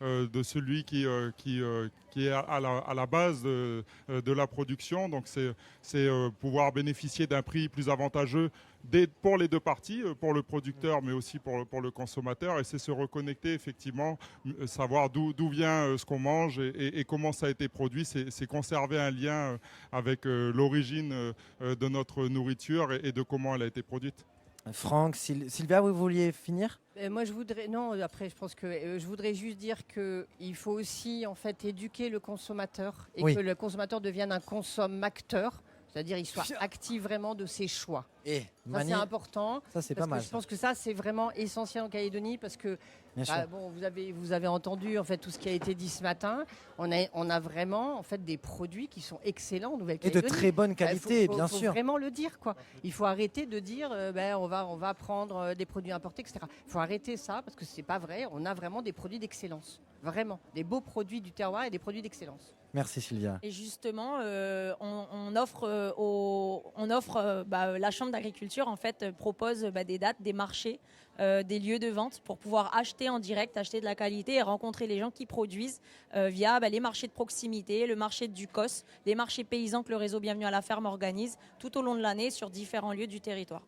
de celui qui est à la base de la production. Donc c'est pouvoir bénéficier d'un prix plus avantageux pour les deux parties, pour le producteur mais aussi pour le consommateur. Et c'est se reconnecter effectivement, savoir d'où vient ce qu'on mange et comment ça a été produit. C'est conserver un lien avec l'origine de notre nourriture et de comment elle a été produite. Franck, Sylvia, vous vouliez finir? Moi, je voudrais juste dire qu'il faut aussi en fait éduquer le consommateur et que le consommateur devienne un consommateur C'est-à-dire qu'il soit actif vraiment de ses choix. Et ça, c'est important. Ça, c'est parce pas mal. que je pense que ça, c'est vraiment essentiel en Calédonie parce que bon, vous avez entendu en fait tout ce qui a été dit ce matin. On a vraiment en fait des produits qui sont excellents en Nouvelle-Calédonie. Et de très bonne qualité, bien sûr. Il faut vraiment le dire, quoi. Il faut arrêter de dire on va prendre des produits importés, etc. Il faut arrêter ça parce que c'est pas vrai. On a vraiment des produits d'excellence, vraiment des beaux produits du terroir et des produits d'excellence. Merci Sylvia. Et justement, on offre la Chambre d'agriculture en fait propose des dates, des marchés, des lieux de vente pour pouvoir acheter en direct, acheter de la qualité et rencontrer les gens qui produisent via les marchés de proximité, le marché du COS, les marchés paysans que le réseau Bienvenue à la ferme organise tout au long de l'année sur différents lieux du territoire.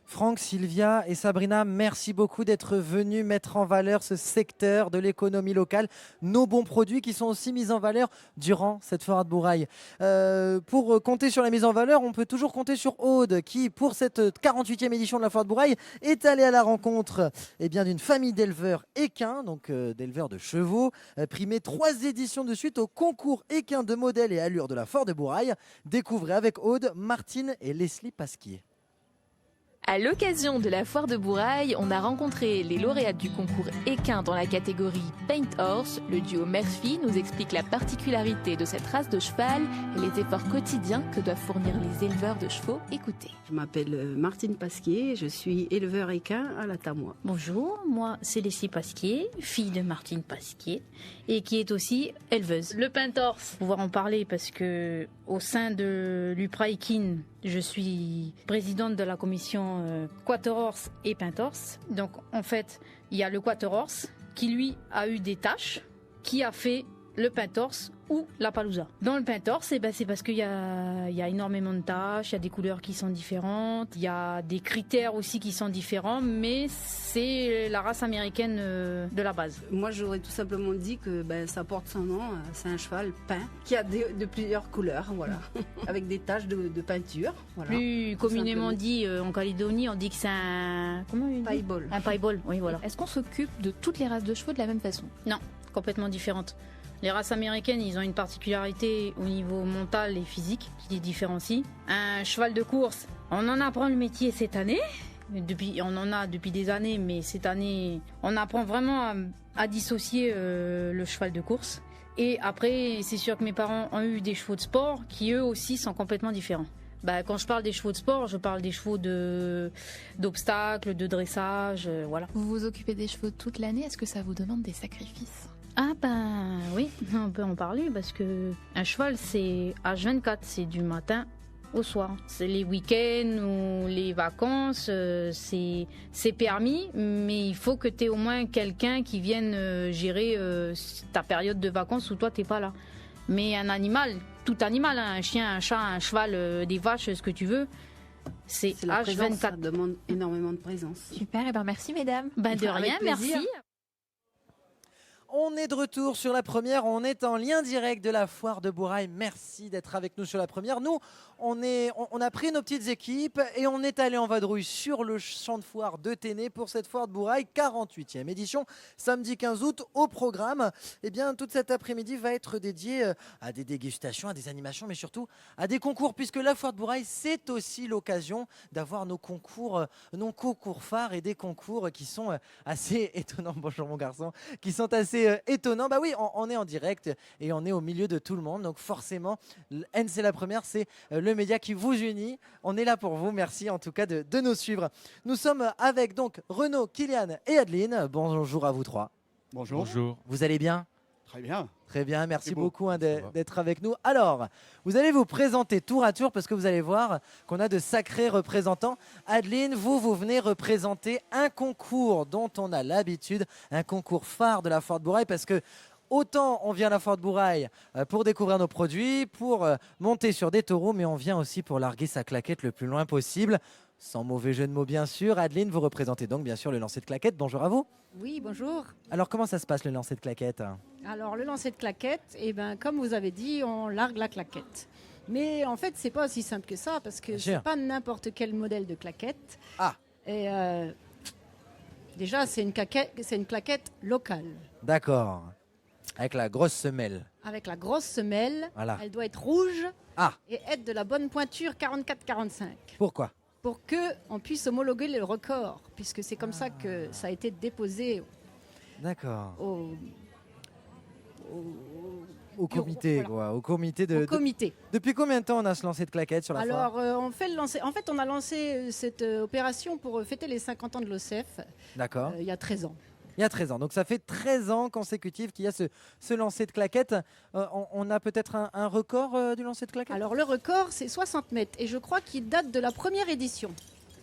Franck, Sylvia et Sabrina, merci beaucoup d'être venus mettre en valeur ce secteur de l'économie locale, nos bons produits qui sont aussi mis en valeur durant cette foire de Bourail. Pour compter sur la mise en valeur, on peut toujours compter sur Aude qui, pour cette 48e édition de la foire de Bourail, est allée à la rencontre d'une famille d'éleveurs équins, donc d'éleveurs de chevaux, primés 3 éditions de suite au concours équins de modèles et allures de la foire de Bourail. Découvrez avec Aude, Martine et Leslie Pasquier. À l'occasion de la foire de Bourail, on a rencontré les lauréats du concours équin dans la catégorie Paint Horse. Le duo mère-fille nous explique la particularité de cette race de cheval et les efforts quotidiens que doivent fournir les éleveurs de chevaux. Écoutez. Je m'appelle Martine Pasquier, je suis éleveur équin à la Tamois. Bonjour, moi c'est Leslie Pasquier, fille de Martine Pasquier et qui est aussi éleveuse. Le Paint Horse, pouvoir en parler parce que au sein de l'UPRA équine, je suis présidente de la commission Quarter Horse et Paint Horse. Donc en fait, il y a le Quarter Horse qui lui a eu des tâches, qui a fait le Paint Horse ou la Palouza. Dans le Paint Horse, c'est parce qu'il y a énormément de tâches, il y a des couleurs qui sont différentes, il y a des critères aussi qui sont différents, mais c'est la race américaine de la base. Moi, j'aurais tout simplement dit que ça porte son nom, c'est un cheval peint qui a de plusieurs couleurs, voilà, avec des taches de peinture. Voilà, plus communément dit en Calédonie, on dit que c'est un... Comment on dit ? Piebald. Un piebald, oui, voilà. Est-ce qu'on s'occupe de toutes les races de chevaux de la même façon ? Non, complètement différente. Les races américaines, ils ont une particularité au niveau mental et physique qui les différencie. Un cheval de course, on en apprend le métier cette année. On en a depuis des années, mais cette année, on apprend vraiment à dissocier le cheval de course. Et après, c'est sûr que mes parents ont eu des chevaux de sport qui, eux aussi, sont complètement différents. Quand je parle des chevaux de sport, je parle des chevaux d'obstacles, de dressage, voilà. Vous vous occupez des chevaux toute l'année, est-ce que ça vous demande des sacrifices ? Ah oui, on peut en parler parce que un cheval c'est H24, c'est du matin au soir. C'est les week-ends ou les vacances, c'est permis, mais il faut que tu aies au moins quelqu'un qui vienne gérer ta période de vacances où toi t'es pas là. Mais un animal, tout animal, un chien, un chat, un cheval, des vaches, ce que tu veux, c'est la H24. Présence, ça demande énormément de présence. Super, et merci mesdames. De rien, merci. On est de retour sur la première, on est en lien direct de la foire de Bourail. Merci d'être avec nous sur la première. Nous, on a pris nos petites équipes et on est allé en vadrouille sur le champ de foire de Téné pour cette foire de Bourail, 48e édition, samedi 15 août. Au programme, toute cet après-midi va être dédiée à des dégustations, à des animations, mais surtout à des concours, puisque la foire de Bourail, c'est aussi l'occasion d'avoir nos concours phares et des concours qui sont assez étonnants. Bonjour mon garçon, qui sont assez étonnant. Oui, on est en direct et on est au milieu de tout le monde. Donc forcément, c'est la première, c'est le média qui vous unit. On est là pour vous. Merci en tout cas de nous suivre. Nous sommes avec donc Renaud, Kylian et Adeline. Bonjour à vous trois. Bonjour. Bonjour. Vous allez bien ? Très bien. Très bien, merci beaucoup d'être avec nous. Alors, vous allez vous présenter tour à tour parce que vous allez voir qu'on a de sacrés représentants. Adeline, vous venez représenter un concours dont on a l'habitude, un concours phare de la foire de Bourail parce que autant on vient à la foire de Bourail pour découvrir nos produits, pour monter sur des taureaux, mais on vient aussi pour larguer sa claquette le plus loin possible. Sans mauvais jeu de mots, bien sûr. Adeline, vous représentez donc bien sûr le lancer de claquette. Bonjour à vous. Oui, bonjour. Alors, comment ça se passe le lancer de claquette ? Alors, le lancer de claquette, comme vous avez dit, on largue la claquette. Mais en fait, c'est pas aussi simple que ça parce que c'est pas n'importe quel modèle de claquette. Ah. Et déjà, c'est une claquette locale. D'accord. Avec la grosse semelle. Avec la grosse semelle, Voilà. elle doit être rouge Ah. et être de la bonne pointure 44-45. Pourquoi? Pour qu'on puisse homologuer le record, puisque c'est comme ça que ça a été déposé D'accord. au comité, voilà. quoi. Au comité de. Au comité. Depuis combien de temps on a ce lancer de claquettes sur la Alors, foire? on a lancé cette opération pour fêter les 50 ans de l'OCEF D'accord. il y a 13 ans. Il y a 13 ans. Donc ça fait 13 ans consécutifs qu'il y a ce lancer de claquettes. On a peut-être un record du lancer de claquettes? Alors, le record, c'est 60 mètres et je crois qu'il date de la première édition.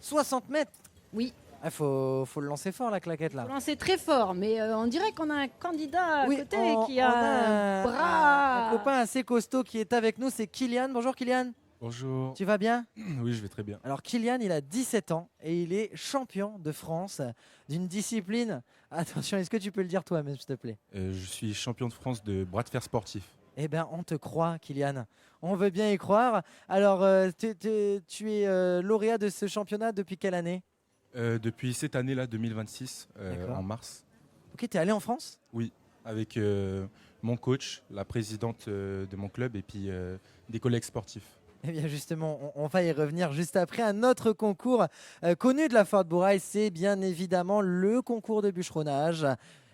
60 mètres? Oui. Il faut le lancer fort, la claquette, là. Faut lancer très fort, mais on dirait qu'on a un candidat à Oui, côté on qui a un bras. un copain assez costaud qui est avec nous, c'est Kylian. Bonjour Kylian. Bonjour. Tu vas bien? Oui, je vais très bien. Alors Kylian, il a 17 ans et il est champion de France d'une discipline. Attention, est-ce que tu peux le dire toi-même, s'il te plaît? Je suis champion de France de bras de fer sportif. Eh bien, on te croit, Kylian. On veut bien y croire. Alors, tu es lauréat de ce championnat depuis quelle année? Depuis cette année-là, 2026, D'accord. en mars. Ok, tu es allé en France? Oui, avec mon coach, la présidente de mon club et puis des collègues sportifs. Eh bien justement, on va y revenir juste après. Un autre concours connu de la foire de Bourail, c'est bien évidemment le concours de bûcheronnage.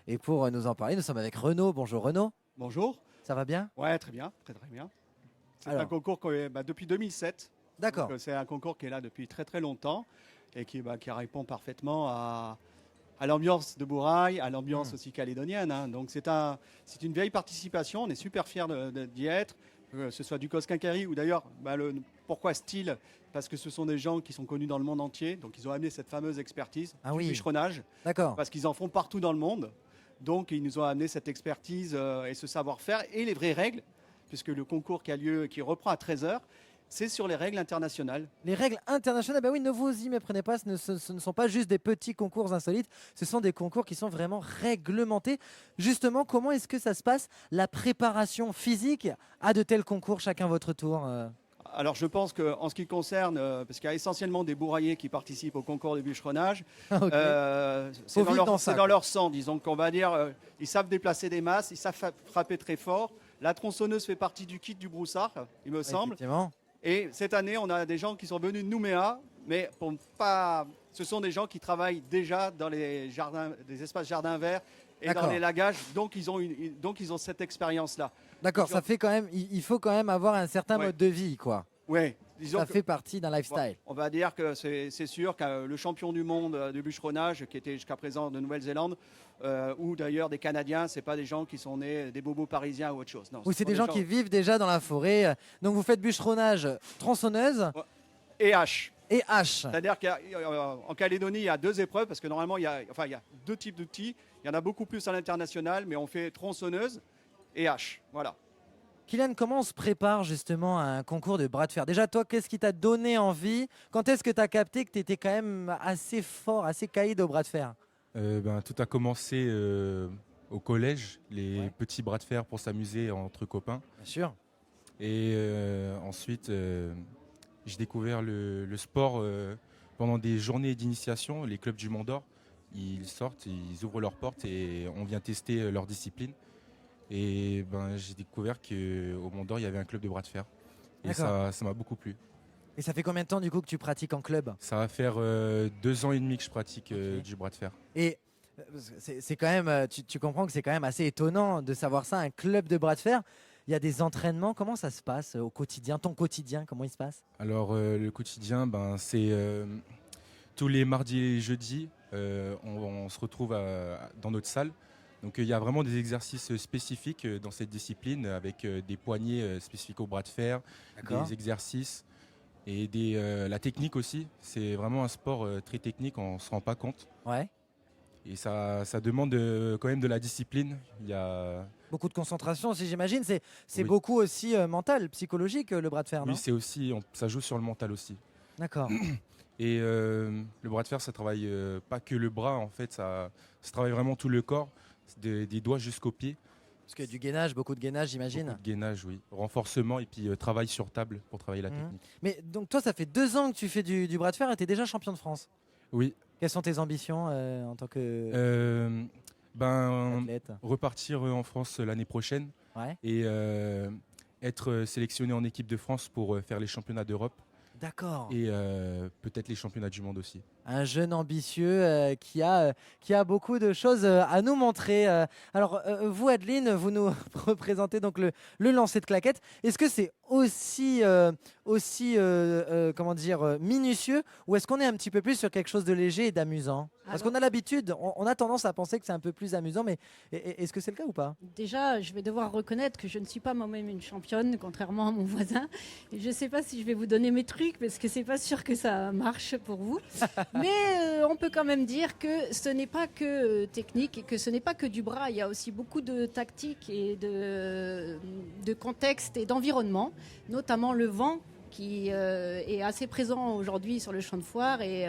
Et pour nous en parler, nous sommes avec Renaud. Bonjour Renaud. Bonjour. Ça va bien? Ouais, très bien, très très bien. C'est Alors. un concours depuis 2007. D'accord. Donc, c'est un concours qui est là depuis très très longtemps et qui répond parfaitement à l'ambiance de Bourail, à l'ambiance aussi calédonienne. Hein. Donc c'est une vieille participation, on est super fiers d'y être, que ce soit du Cosquinquerie ou d'ailleurs, pourquoi style? Parce que ce sont des gens qui sont connus dans le monde entier, donc ils ont amené cette fameuse expertise du bûcheronnage, parce qu'ils en font partout dans le monde. Donc ils nous ont amené cette expertise et ce savoir-faire et les vraies règles, puisque le concours qui a lieu, qui reprend à 13h, c'est sur les règles internationales. Les règles internationales, bah oui, ne vous y méprenez pas, ce ne sont pas juste des petits concours insolites, ce sont des concours qui sont vraiment réglementés. Justement, comment est-ce que ça se passe, la préparation physique à de tels concours, chacun votre tour? Alors je pense qu'en ce qui concerne, parce qu'il y a essentiellement des bourraillers qui participent au concours de bûcheronnage, c'est dans leur sang, disons qu'on va dire, ils savent déplacer des masses, ils savent frapper très fort. La tronçonneuse fait partie du kit du broussard, il me semble. Effectivement. Et cette année, on a des gens qui sont venus de Nouméa, mais ce sont des gens qui travaillent déjà dans les espaces jardins verts et dans les lagages, donc ils ont cette expérience-là. D'accord, ça fait quand même, il faut quand même avoir un certain mode de vie, quoi. Oui. Ça fait partie d'un lifestyle. On va dire que c'est sûr que le champion du monde du bûcheronnage, qui était jusqu'à présent de Nouvelle-Zélande, ou d'ailleurs des Canadiens, c'est pas des gens qui sont nés des bobos parisiens ou autre chose. Non, Oui, c'est des gens qui vivent déjà dans la forêt. Donc vous faites bûcheronnage, tronçonneuse et hache. Et hache. C'est-à-dire qu'en Calédonie, il y a deux épreuves, parce que normalement, il y a deux types d'outils. Il y en a beaucoup plus à l'international, mais on fait tronçonneuse et hache. Voilà. Kylian, comment on se prépare justement à un concours de bras de fer? Déjà, toi, qu'est-ce qui t'a donné envie? Quand est-ce que tu as capté que tu étais quand même assez fort, assez caïd au bras de fer? Tout a commencé au collège, les petits bras de fer pour s'amuser entre copains. Bien sûr. Et ensuite, j'ai découvert le sport pendant des journées d'initiation. Les clubs du Mont d'Or, ils sortent, ils ouvrent leurs portes et on vient tester leur discipline. Et j'ai découvert qu'au Mont d'Or, il y avait un club de bras de fer. Et ça m'a beaucoup plu. Et ça fait combien de temps du coup que tu pratiques en club? Ça va faire 2 ans et demi que je pratique du bras de fer. Et c'est quand même, tu comprends que c'est quand même assez étonnant de savoir ça, un club de bras de fer. Il y a des entraînements, comment ça se passe au quotidien? Ton quotidien, comment il se passe? Alors le quotidien, c'est tous les mardis et jeudis, on se retrouve dans notre salle. Donc il y a vraiment des exercices spécifiques dans cette discipline avec des poignées spécifiques au bras de fer, des exercices et la technique aussi. C'est vraiment un sport très technique, on ne se rend pas compte. Ouais. Et ça demande quand même de la discipline. Il y a beaucoup de concentration aussi, j'imagine. C'est beaucoup aussi mental, psychologique, le bras de fer, non? Oui, c'est aussi, ça joue sur le mental aussi. D'accord. Et le bras de fer, ça travaille pas que le bras, en fait, ça travaille vraiment tout le corps. Des doigts jusqu'aux pieds. Parce qu'il y a du gainage, beaucoup de gainage, j'imagine. Beaucoup de gainage, oui. Renforcement et puis travail sur table pour travailler la technique. Mais donc toi, ça fait 2 ans que tu fais du bras de fer et tu es déjà champion de France. Oui. Quelles sont tes ambitions en tant que... Repartir en France l'année prochaine et être sélectionné en équipe de France pour faire les championnats d'Europe. D'accord. Et peut-être les championnats du monde aussi. Un jeune ambitieux qui a beaucoup de choses à nous montrer. Alors, vous, Adeline, vous nous représentez donc le lancer de claquettes. Est-ce que c'est aussi minutieux ou est-ce qu'on est un petit peu plus sur quelque chose de léger et d'amusant? Parce qu'on a l'habitude, on a tendance à penser que c'est un peu plus amusant, mais est-ce que c'est le cas ou pas? Déjà, je vais devoir reconnaître que je ne suis pas moi-même une championne, contrairement à mon voisin. Et je ne sais pas si je vais vous donner mes trucs, parce que c'est pas sûr que ça marche pour vous. Mais on peut quand même dire que ce n'est pas que technique et que ce n'est pas que du bras. Il y a aussi beaucoup de tactique et de contexte et d'environnement, notamment le vent qui est assez présent aujourd'hui sur le champ de foire et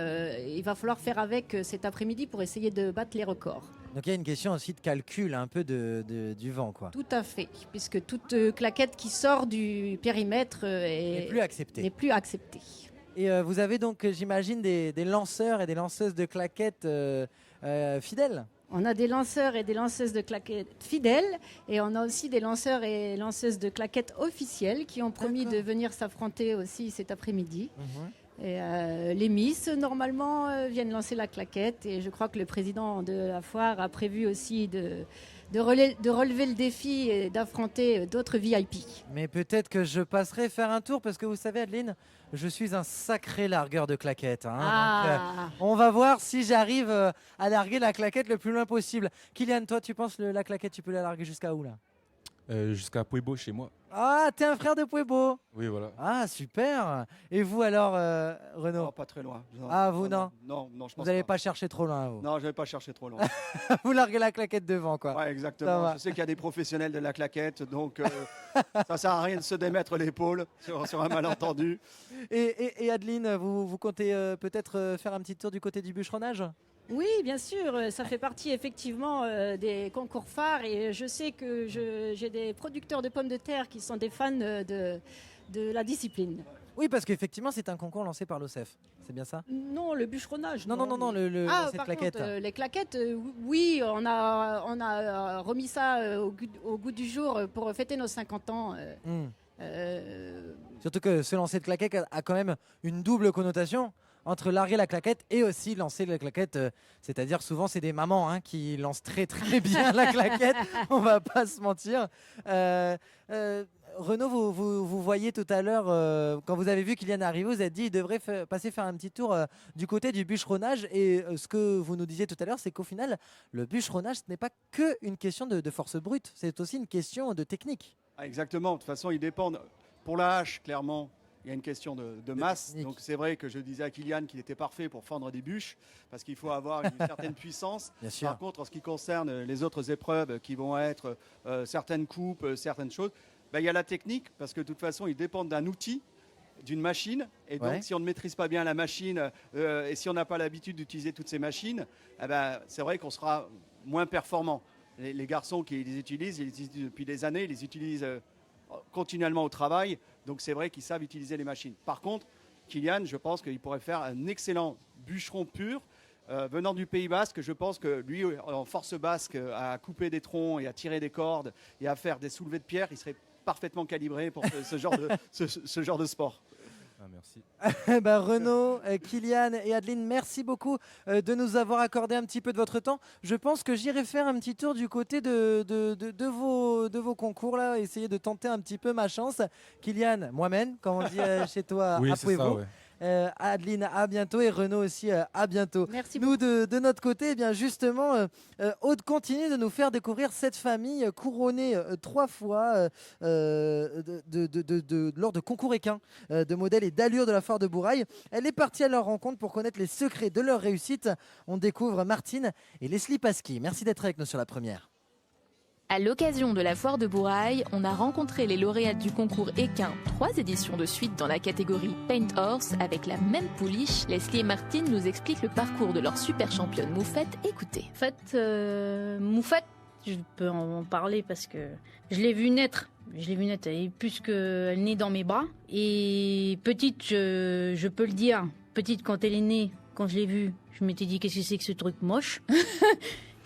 il va falloir faire avec cet après-midi pour essayer de battre les records. Donc il y a une question aussi de calcul, un peu du vent, quoi. Tout à fait, puisque toute claquette qui sort du périmètre n'est plus acceptée. Et vous avez donc, j'imagine, des lanceurs et des lanceuses de claquettes fidèles? On a des lanceurs et des lanceuses de claquettes fidèles et on a aussi des lanceurs et lanceuses de claquettes officiels qui ont promis de venir s'affronter aussi cet après-midi. Et les Miss, normalement, viennent lancer la claquette et je crois que le président de la foire a prévu aussi de relever le défi et d'affronter d'autres VIP. Mais peut-être que je passerai faire un tour parce que vous savez, Adeline, je suis un sacré largueur de claquettes. Donc, on va voir si j'arrive à larguer la claquette le plus loin possible. Kylian, toi, tu penses la claquette, tu peux la larguer jusqu'à où là? Jusqu'à Puebo chez moi. Ah, t'es un frère de Puebo? Oui, voilà. Ah, super. Et vous alors, Renaud? Non, pas très loin. Vous non? Non, je pense vous n'allez pas chercher trop loin, vous? Non, je vais pas chercher trop loin. Vous larguez la claquette devant, quoi. Ouais, exactement. Je sais qu'il y a des professionnels de la claquette, donc ça sert à rien de se démettre l'épaule sur un malentendu. Et Adeline, vous comptez peut-être faire un petit tour du côté du bûcheronnage? Oui, bien sûr, ça fait partie effectivement des concours phares et je sais que j'ai des producteurs de pommes de terre qui sont des fans de la discipline. Oui, parce qu'effectivement, c'est un concours lancé par l'OCEF, c'est bien ça? Non, le bûcheronnage. Non, cette claquette. Les claquettes, oui, on a remis ça au goût du jour pour fêter nos 50 ans. Surtout que ce lancer de claquette a quand même une double connotation entre larguer la claquette et aussi lancer la claquette. C'est-à-dire souvent c'est des mamans qui lancent très très bien la claquette, on va pas se mentir. Renaud, vous voyez tout à l'heure, quand vous avez vu Kylian arriver, vous avez dit qu'il devrait passer faire un petit tour du côté du bûcheronnage. Et ce que vous nous disiez tout à l'heure, c'est qu'au final, le bûcheronnage, ce n'est pas qu'une question de force brute, c'est aussi une question de technique. Exactement, de toute façon, il dépend. Pour la hache, clairement, il y a une question de masse. Donc c'est vrai que je disais à Kylian qu'il était parfait pour fendre des bûches, parce qu'il faut avoir une certaine puissance. Bien sûr. Par contre, en ce qui concerne les autres épreuves qui vont être certaines coupes, certaines choses, il y a la technique, parce que de toute façon, ils dépendent d'un outil, d'une machine. Et donc, si on ne maîtrise pas bien la machine et si on n'a pas l'habitude d'utiliser toutes ces machines, c'est vrai qu'on sera moins performant. Les garçons qui les utilisent, ils les utilisent depuis des années, ils les utilisent continuellement au travail. Donc, c'est vrai qu'ils savent utiliser les machines. Par contre, Kylian, je pense qu'il pourrait faire un excellent bûcheron pur. Venant du Pays Basque, je pense que lui, en force basque, à couper des troncs et à tirer des cordes et à faire des soulevés de pierre, il serait parfaitement calibré pour ce genre de sport. Merci. Renaud, Kylian et Adeline, merci beaucoup de nous avoir accordé un petit peu de votre temps. Je pense que j'irai faire un petit tour du côté de vos concours, là, essayer de tenter un petit peu ma chance. Kylian, moi-même, comme on dit chez toi, oui, à c'est ça, ouais. Adeline, à bientôt, et Renaud aussi, à bientôt. Merci nous, de notre côté, justement, Aude continue de nous faire découvrir cette famille couronnée 3 fois lors de concours équins de modèles et d'allure de la foire de Bourail. Elle est partie à leur rencontre pour connaître les secrets de leur réussite. On découvre Martine et Leslie Pasquier. Merci d'être avec nous sur la première. À l'occasion de la foire de Bourail, on a rencontré les lauréates du concours équin 3 éditions de suite dans la catégorie Paint Horse avec la même pouliche. Leslie et Martine nous expliquent le parcours de leur super championne Moufette. Écoutez. En fait, Moufette, je peux en parler parce que je l'ai vue naître. Elle est plus qu'elle naît dans mes bras. Et petite, je peux le dire, petite quand elle est née, quand je l'ai vue, je m'étais dit qu'est-ce que c'est que ce truc moche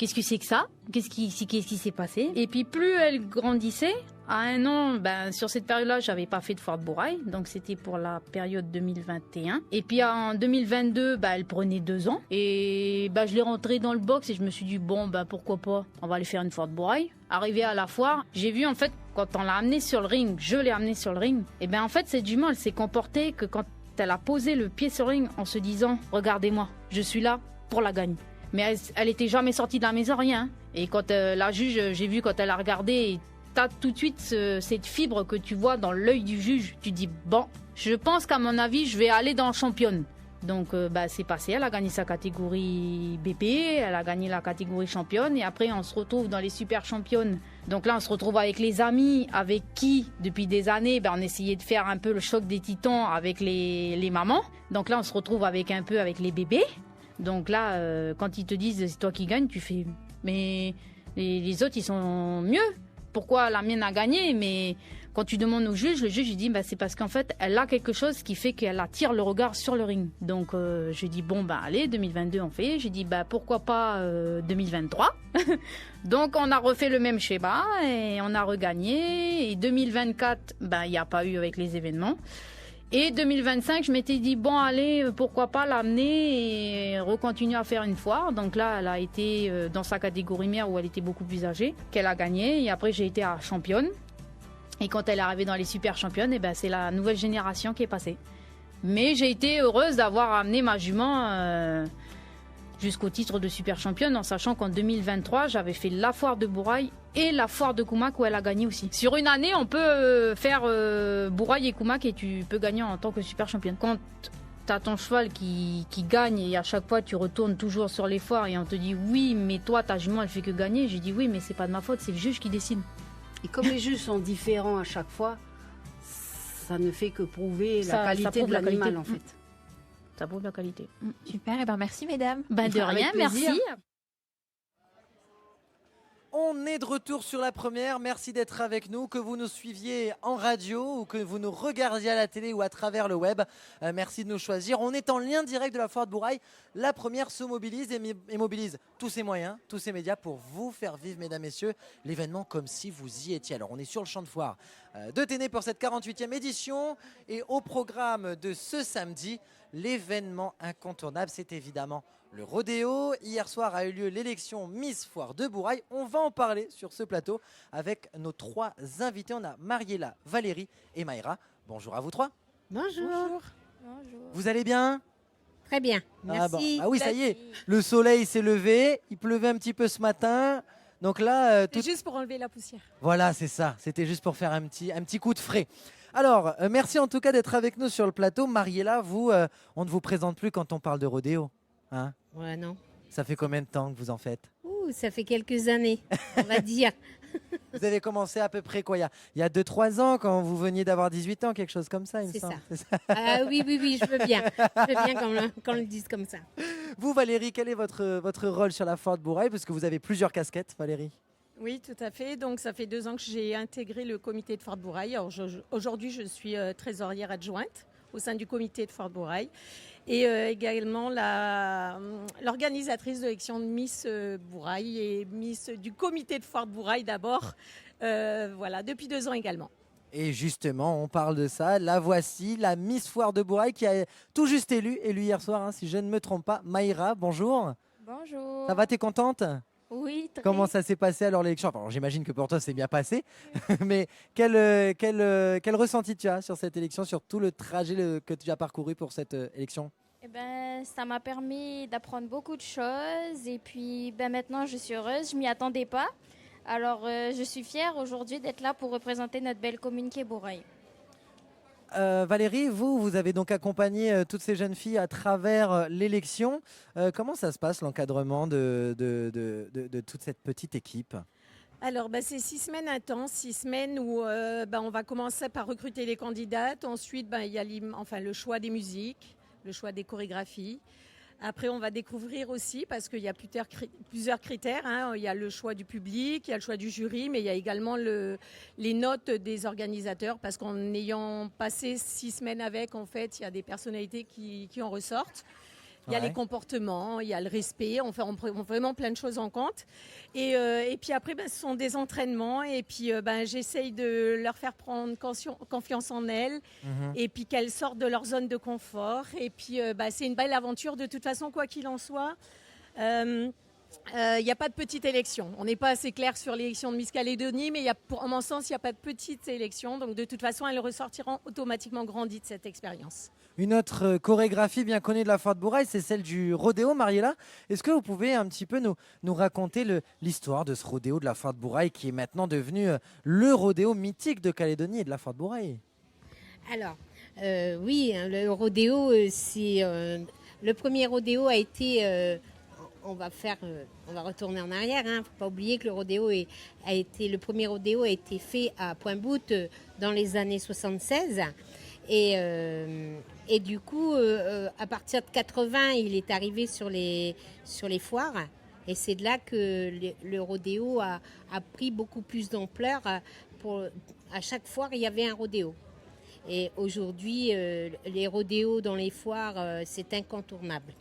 qu'est-ce que c'est que ça? Qu'est-ce qui s'est passé? Et puis plus elle grandissait, à 1 an, sur cette période-là, j'avais pas fait de foire de Bourail, donc c'était pour la période 2021. Et puis en 2022, elle prenait 2 ans. Et je l'ai rentrée dans le box et je me suis dit, pourquoi pas, on va aller faire une foire de Bourail. Arrivé à la foire, j'ai vu en fait, quand on l'a amenée sur le ring, je l'ai amenée sur le ring, et en fait, cette jument, elle s'est comportée que quand elle a posé le pied sur le ring en se disant, regardez-moi, je suis là pour la gagne. Mais elle était jamais sortie de la maison, rien. Et quand la juge, j'ai vu quand elle a regardé, t'as tout de suite cette fibre que tu vois dans l'œil du juge. Tu dis, je pense qu'à mon avis, je vais aller dans championne. Donc, c'est passé. Elle a gagné sa catégorie BP, elle a gagné la catégorie championne. Et après, on se retrouve dans les super championnes. Donc là, on se retrouve avec les amis, avec qui, depuis des années, on essayait de faire un peu le choc des titans avec les mamans. Donc là, on se retrouve avec les bébés. Donc là, quand ils te disent, c'est toi qui gagne, tu fais, mais les autres, ils sont mieux. Pourquoi la mienne a gagné? Mais quand tu demandes au juge, le juge il dit c'est parce qu'en fait elle a quelque chose qui fait qu'elle attire le regard sur le ring. Donc je dis allez, 2022 on fait. J'ai dit pourquoi pas 2023. Donc on a refait le même schéma et on a regagné. Et 2024 il n'y a pas eu avec les événements. Et 2025, je m'étais dit, allez, pourquoi pas l'amener et recontinuer à faire une foire. Donc là, elle a été dans sa catégorie mère où elle était beaucoup plus âgée, qu'elle a gagné. Et après, j'ai été à championne. Et quand elle est arrivée dans les super championnes, c'est la nouvelle génération qui est passée. Mais j'ai été heureuse d'avoir amené ma jument jusqu'au titre de super championne, en sachant qu'en 2023, j'avais fait la foire de Bourail et la foire de Koumak où elle a gagné aussi. Sur une année, on peut faire Bourail et Koumak et tu peux gagner en tant que super championne. Quand tu as ton cheval qui gagne et à chaque fois tu retournes toujours sur les foires et on te dit oui, mais toi, ta jument, elle fait que gagner. J'ai dit oui, mais c'est pas de ma faute, c'est le juge qui décide. Et comme les juges sont différents à chaque fois, ça ne fait que prouver la qualité de l'animal en fait. Ça prouve la qualité. Super, et merci mesdames. De rien, merci. On est de retour sur la première. Merci d'être avec nous. Que vous nous suiviez en radio ou que vous nous regardiez à la télé ou à travers le web, merci de nous choisir. On est en lien direct de la foire de Bourail. La première se mobilise et mobilise tous ses moyens, tous ses médias pour vous faire vivre, mesdames, messieurs, l'événement comme si vous y étiez. Alors, on est sur le champ de foire de Téné pour cette 48e édition. Et au programme de ce samedi, l'événement incontournable, c'est évidemment le rodéo. Hier soir a eu lieu l'élection Miss Foire de Bourail. On va en parler sur ce plateau avec nos 3 invités. On a Mariella, Valérie et Mayra. Bonjour à vous 3. Bonjour. Vous allez bien? Très bien, merci. Ah oui, ça y est, le soleil s'est levé. Il pleuvait un petit peu ce matin. Donc là, C'est juste pour enlever la poussière. Voilà, c'est ça. C'était juste pour faire un petit coup de frais. Alors, merci en tout cas d'être avec nous sur le plateau. Mariella, vous, on ne vous présente plus quand on parle de rodéo. Hein? Ouais, non. Ça fait combien de temps que vous en faites? Ça fait quelques années, on va dire. Vous avez commencé à peu près quoi? Il y a 2-3 ans quand vous veniez d'avoir 18 ans, quelque chose comme ça, il me semble. C'est ça. Ah oui, je veux bien. Je veux bien qu'on le dise comme ça. Vous, Valérie, quel est votre rôle sur la foire de Bourail? Parce que vous avez plusieurs casquettes, Valérie. Oui, tout à fait. Donc, ça fait 2 ans que j'ai intégré le comité de foire de Bourail. Alors, aujourd'hui, je suis trésorière adjointe au sein du comité de foire de Bourail. Et également l'organisatrice de l'élection de Miss Bourail et Miss du comité de foire de Bourail d'abord. Voilà, depuis 2 ans également. Et justement, on parle de ça. La voici, la Miss Foire de Bourail qui a tout juste élu hier soir, hein, si je ne me trompe pas. Mayra, bonjour. Bonjour. Ça va, t'es contente? Oui, très. Comment ça s'est passé alors l'élection? Alors, j'imagine que pour toi, c'est bien passé. Mais quel ressenti tu as sur cette élection, sur tout le trajet que tu as parcouru pour cette élection? Ça m'a permis d'apprendre beaucoup de choses. Et puis maintenant, je suis heureuse. Je ne m'y attendais pas. Alors, je suis fière aujourd'hui d'être là pour représenter notre belle commune qui est Bourail. Valérie, vous avez donc accompagné toutes ces jeunes filles à travers l'élection. Comment ça se passe, l'encadrement de toute cette petite équipe? Alors, c'est 6 semaines intenses, 6 semaines où on va commencer par recruter les candidates. Ensuite, il y a le choix des musiques, le choix des chorégraphies. Après, on va découvrir aussi, parce qu'il y a plusieurs critères. Hein. Il y a le choix du public, il y a le choix du jury, mais il y a également les notes des organisateurs, parce qu'en ayant passé 6 semaines avec, en fait, il y a des personnalités qui en ressortent. Il y a Ouais. les comportements, il y a le respect, on prend vraiment plein de choses en compte. Et puis après, ce sont des entraînements et puis j'essaye de leur faire prendre confiance en elles Mhm. et puis qu'elles sortent de leur zone de confort. Et puis c'est une belle aventure de toute façon, quoi qu'il en soit. Il n'y a pas de petite élection. On n'est pas assez clair sur l'élection de Miss Calédonie, mais en mon sens, il n'y a pas de petite élection. Donc de toute façon, elles ressortiront automatiquement grandies de cette expérience. Une autre chorégraphie bien connue de la foire de Bourail, c'est celle du rodéo, Mariella. Est-ce que vous pouvez un petit peu nous raconter l'histoire de ce rodéo de la foire de Bourail qui est maintenant devenu le rodéo mythique de Calédonie et de la foire de Bourail? Alors, oui, hein, le rodéo, le premier rodéo a été... on va retourner en arrière. Faut pas oublier que le premier rodéo a été fait à Pointe-Boute dans les années 76. Et du coup, à partir de 80, il est arrivé sur les foires. Et c'est de là que le rodéo a pris beaucoup plus d'ampleur. À chaque foire, il y avait un rodéo. Et aujourd'hui, les rodéos dans les foires, c'est incontournable.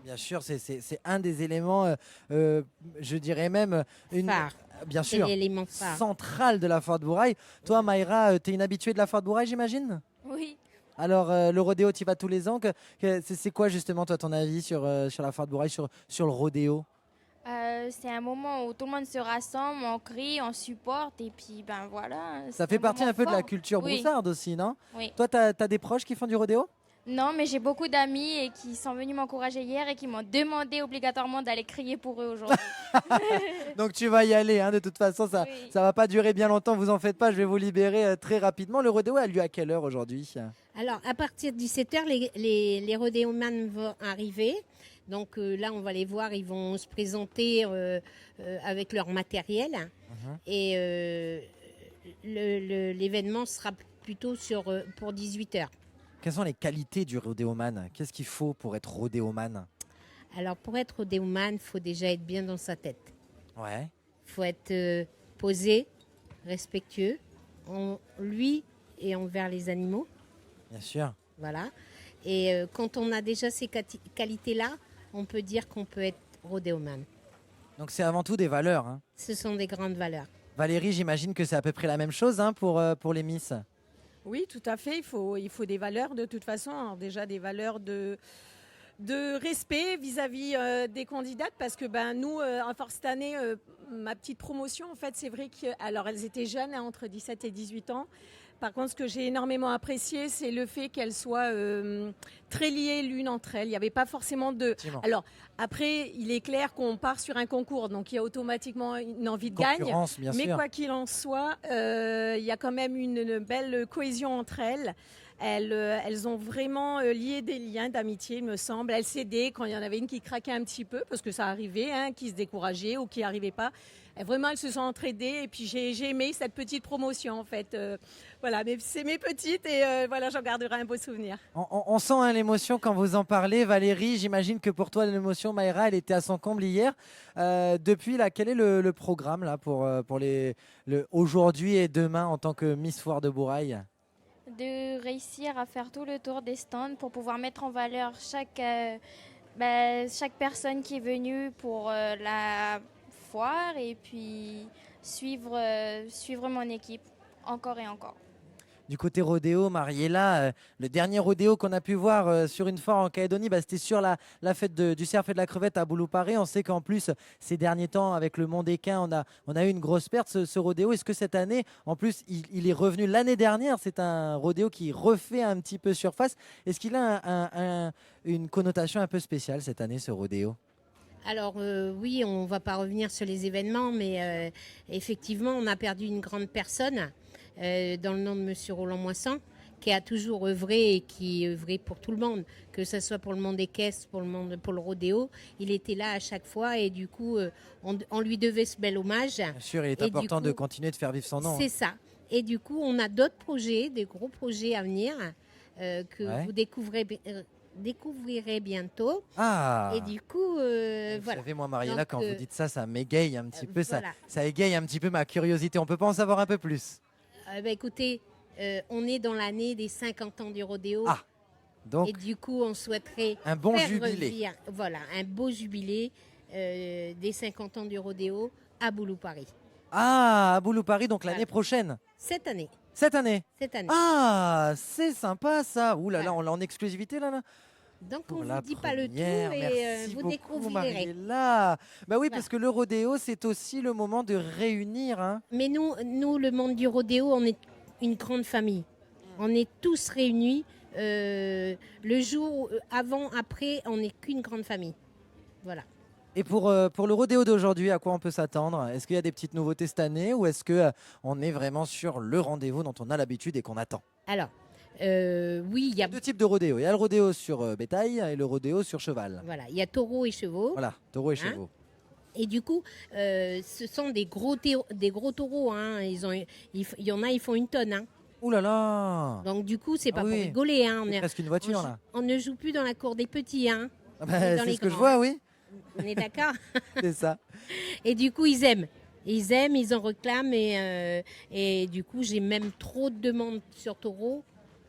Bien sûr, c'est un des éléments, je dirais même, Phare. bien C'est sûr, l'élément phare. central de la foire de Bourail. Toi, Maïra, tu es une habituée de la foire de Bourail, j'imagine? Oui. Alors, le rodéo, tu y vas tous les ans. C'est quoi justement, toi, ton avis sur la foire de Bourail, sur le rodéo? C'est un moment où tout le monde se rassemble, on crie, on supporte et puis voilà. Ça c'est fait partie moment un peu de la fort. culture Oui. broussarde aussi, non? Oui. Toi, tu as des proches qui font du rodéo? Non, mais j'ai beaucoup d'amis et qui sont venus m'encourager hier et qui m'ont demandé obligatoirement d'aller crier pour eux aujourd'hui. Donc tu vas y aller, hein, de toute façon, ça va pas durer bien longtemps, vous en faites pas, je vais vous libérer très rapidement. Le rodéo a lieu à quelle heure aujourd'hui? Alors, à partir de 17h, les rodéomans vont arriver. Donc là, on va les voir, ils vont se présenter avec leur matériel. Et l'événement sera plutôt pour 18h. Quelles sont les qualités du rodéoman? Qu'est-ce qu'il faut pour être rodéoman? Alors, pour être rodéoman, il faut déjà être bien dans sa tête. Ouais. Il faut être posé, respectueux, en lui et envers les animaux. Bien sûr. Voilà. Et quand on a déjà ces qualités-là, on peut dire qu'on peut être rodéoman. Donc c'est avant tout des valeurs, hein. Ce sont des grandes valeurs. Valérie, j'imagine que c'est à peu près la même chose, hein, pour les Miss. Oui, tout à fait. Il faut des valeurs de toute façon. Alors, déjà des valeurs de respect vis-à-vis des candidates parce que nous, à force cette année, ma petite promotion, en fait, c'est vrai alors elles étaient jeunes, hein, entre 17 et 18 ans. Par contre, ce que j'ai énormément apprécié, c'est le fait qu'elles soient très liées l'une entre elles. Il n'y avait pas forcément de... Alors, après, il est clair qu'on part sur un concours, donc il y a automatiquement une envie de gagne. Bien Mais sûr. quoi qu'il en soit, il y a quand même une belle cohésion entre elles. Elles ont vraiment lié des liens d'amitié, il me semble. Elles s'aidaient quand il y en avait une qui craquait un petit peu, parce que ça arrivait, hein, qui se décourageait ou qui n'arrivait pas. Et vraiment, elles se sont entraidées. Et puis, j'ai aimé cette petite promotion, en fait. Voilà, mais c'est mes petites et voilà, j'en garderai un beau souvenir. On sent, hein, l'émotion quand vous en parlez. Valérie, j'imagine que pour toi, l'émotion, Maïra, elle était à son comble hier. Depuis, là, quel est le programme là, pour aujourd'hui et demain en tant que Miss Foire de Bourail? De réussir à faire tout le tour des stands pour pouvoir mettre en valeur chaque personne qui est venue pour la foire et puis suivre mon équipe encore et encore. Du côté rodéo, Mariella, le dernier rodéo qu'on a pu voir sur une foire en Calédonie, c'était sur la fête du cerf et de la crevette à Boulouparé. On sait qu'en plus, ces derniers temps, avec le Mont d'Équin, on a eu une grosse perte, ce rodéo. Est-ce que cette année, en plus, il est revenu l'année dernière? C'est un rodéo qui refait un petit peu surface. Est-ce qu'il a une connotation un peu spéciale cette année, ce rodéo? Alors oui, on ne va pas revenir sur les événements, mais effectivement, on a perdu une grande personne dans le nom de Monsieur Roland Moissan, qui a toujours œuvré et qui œuvrait pour tout le monde, que ce soit pour le monde des caisses, pour le rodéo. Il était là à chaque fois et du coup, on lui devait ce bel hommage. Bien sûr, il est important de continuer de faire vivre son nom. C'est ça. Et du coup, on a d'autres projets, des gros projets à venir que vous découvrirez bientôt. Ah. Et du coup, Vous voilà. savez, moi, Mariella, Donc, quand vous dites ça m'égaye un petit peu, voilà. ça égaye un petit peu ma curiosité. On peut pas en savoir un peu plus? Écoutez, on est dans l'année des 50 ans du rodéo. Ah. Donc, et du coup, on souhaiterait un bon faire jubilé. revivre, voilà, un beau jubilé des 50 ans du rodéo à Boulou-Paris. Ah, à Boulou-Paris, donc l'année prochaine. Cette année. Cette année. Cette année. Ah, c'est sympa ça. Ouh là là, on l'a en exclusivité là. Donc Pour on ne la vous dit pas le tout première, et merci vous beaucoup, découvrirez. Mariella. Bah oui, parce que le rodéo, c'est aussi le moment de réunir. Hein. Mais nous, le monde du rodéo, on est une grande famille. On est tous réunis. Le jour avant, après, on n'est qu'une grande famille. Voilà. Et pour le rodéo d'aujourd'hui, à quoi on peut s'attendre? Est-ce qu'il y a des petites nouveautés cette année ou est-ce que on est vraiment sur le rendez-vous dont on a l'habitude et qu'on attend? Alors, oui, il y a deux types de rodéo. Il y a le rodéo sur bétail et le rodéo sur cheval. Voilà, il y a taureaux et chevaux. Voilà, taureaux et Hein? chevaux. Et du coup, ce sont des gros taureaux. Hein. Il y en a, ils font 1 tonne. Hein. Ouh là là! Donc du coup, c'est pas oui. pour rigoler. Hein. C'est presque une voiture, là. On ne joue plus dans la cour des petits. Hein. Ah On est bah, dans c'est les ce que je grands, vois, hein. oui. On est d'accord? C'est ça. Et du coup, ils aiment. Ils en réclament. Et du coup, j'ai même trop de demandes sur taureau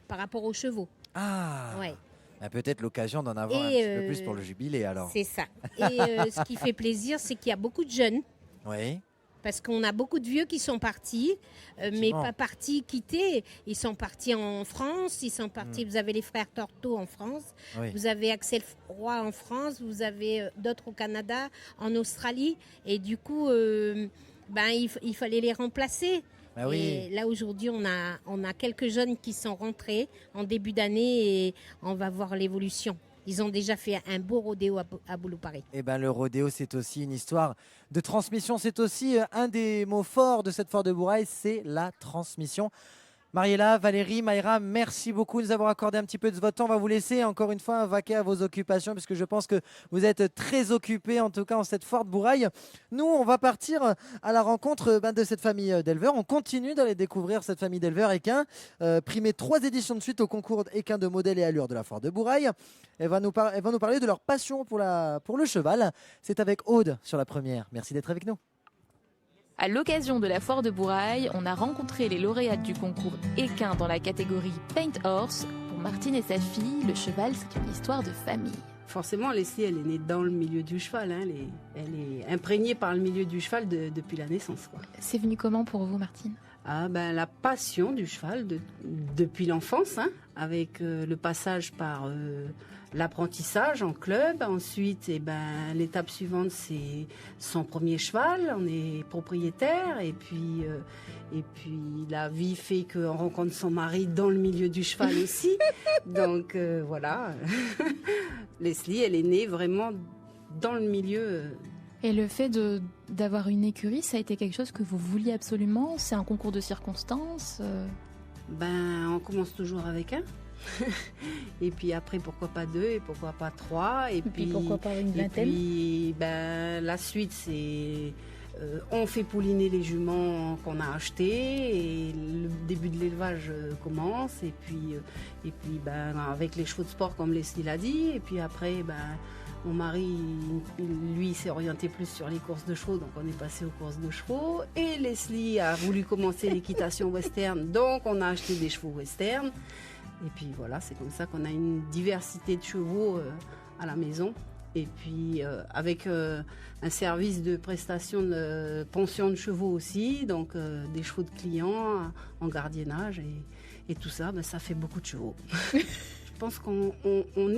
par rapport aux chevaux. Ah! Ouais. Bah, peut-être l'occasion d'en avoir un Et, petit peu plus pour le jubilé alors. C'est ça. Et ce qui fait plaisir, c'est qu'il y a beaucoup de jeunes. Oui. Parce qu'on a beaucoup de vieux qui sont partis, mais Effectivement. pas partis, quittés. Ils sont partis en France, ils sont partis. Vous avez les frères Torto en France, Oui. vous avez Axel Roy en France, vous avez d'autres au Canada, en Australie. Et du coup, il fallait les remplacer. Bah oui. Et là, aujourd'hui, on a quelques jeunes qui sont rentrés en début d'année et on va voir l'évolution. Ils ont déjà fait un beau rodéo à Boulou-Paris. Eh ben, le rodéo, c'est aussi une histoire de transmission. C'est aussi un des mots forts de cette foire de Bourail, c'est la transmission. Mariella, Valérie, Maïra, merci beaucoup de nous avoir accordé un petit peu de votre temps. On va vous laisser encore une fois vaquer à vos occupations puisque je pense que vous êtes très occupés en tout cas en cette foire de Bourail. Nous, on va partir à la rencontre de cette famille d'éleveurs. On continue d'aller découvrir cette famille d'éleveurs équins, primée 3 éditions de suite au concours équins de modèle et allure de la foire de Bourail. Elle va nous parler de leur passion pour le cheval. C'est avec Aude sur la première. Merci d'être avec nous. À l'occasion de la foire de Bourail, on a rencontré les lauréates du concours équin dans la catégorie Paint Horse. Pour Martine et sa fille, le cheval, c'est une histoire de famille. Forcément, Leslie, elle est née dans le milieu du cheval. Hein. Elle est imprégnée par le milieu du cheval depuis la naissance. Quoi. C'est venu comment pour vous, Martine? La passion du cheval depuis l'enfance, hein, avec le passage par l'apprentissage en club. Ensuite, l'étape suivante, c'est son premier cheval. On est propriétaire. Et puis la vie fait qu'on rencontre son mari dans le milieu du cheval aussi. Donc, voilà. Leslie, elle est née vraiment dans le milieu. Et le fait d'avoir une écurie, ça a été quelque chose que vous vouliez absolument? C'est un concours de circonstances? On commence toujours avec un. Et puis après, pourquoi pas 2 et pourquoi pas 3 et puis pourquoi pas une vingtaine? Et puis, la suite, c'est on fait pouliner les juments qu'on a achetés et le début de l'élevage commence. Et puis, avec les chevaux de sport, comme Leslie l'a dit. Et puis après, mon mari, lui, s'est orienté plus sur les courses de chevaux, donc on est passé aux courses de chevaux. Et Leslie a voulu commencer l'équitation western, donc on a acheté des chevaux western. Et puis voilà, c'est comme ça qu'on a une diversité de chevaux à la maison. Et puis avec un service de prestation de pension de chevaux aussi, donc des chevaux de clients en gardiennage et tout ça, ça fait beaucoup de chevaux. Je pense qu'on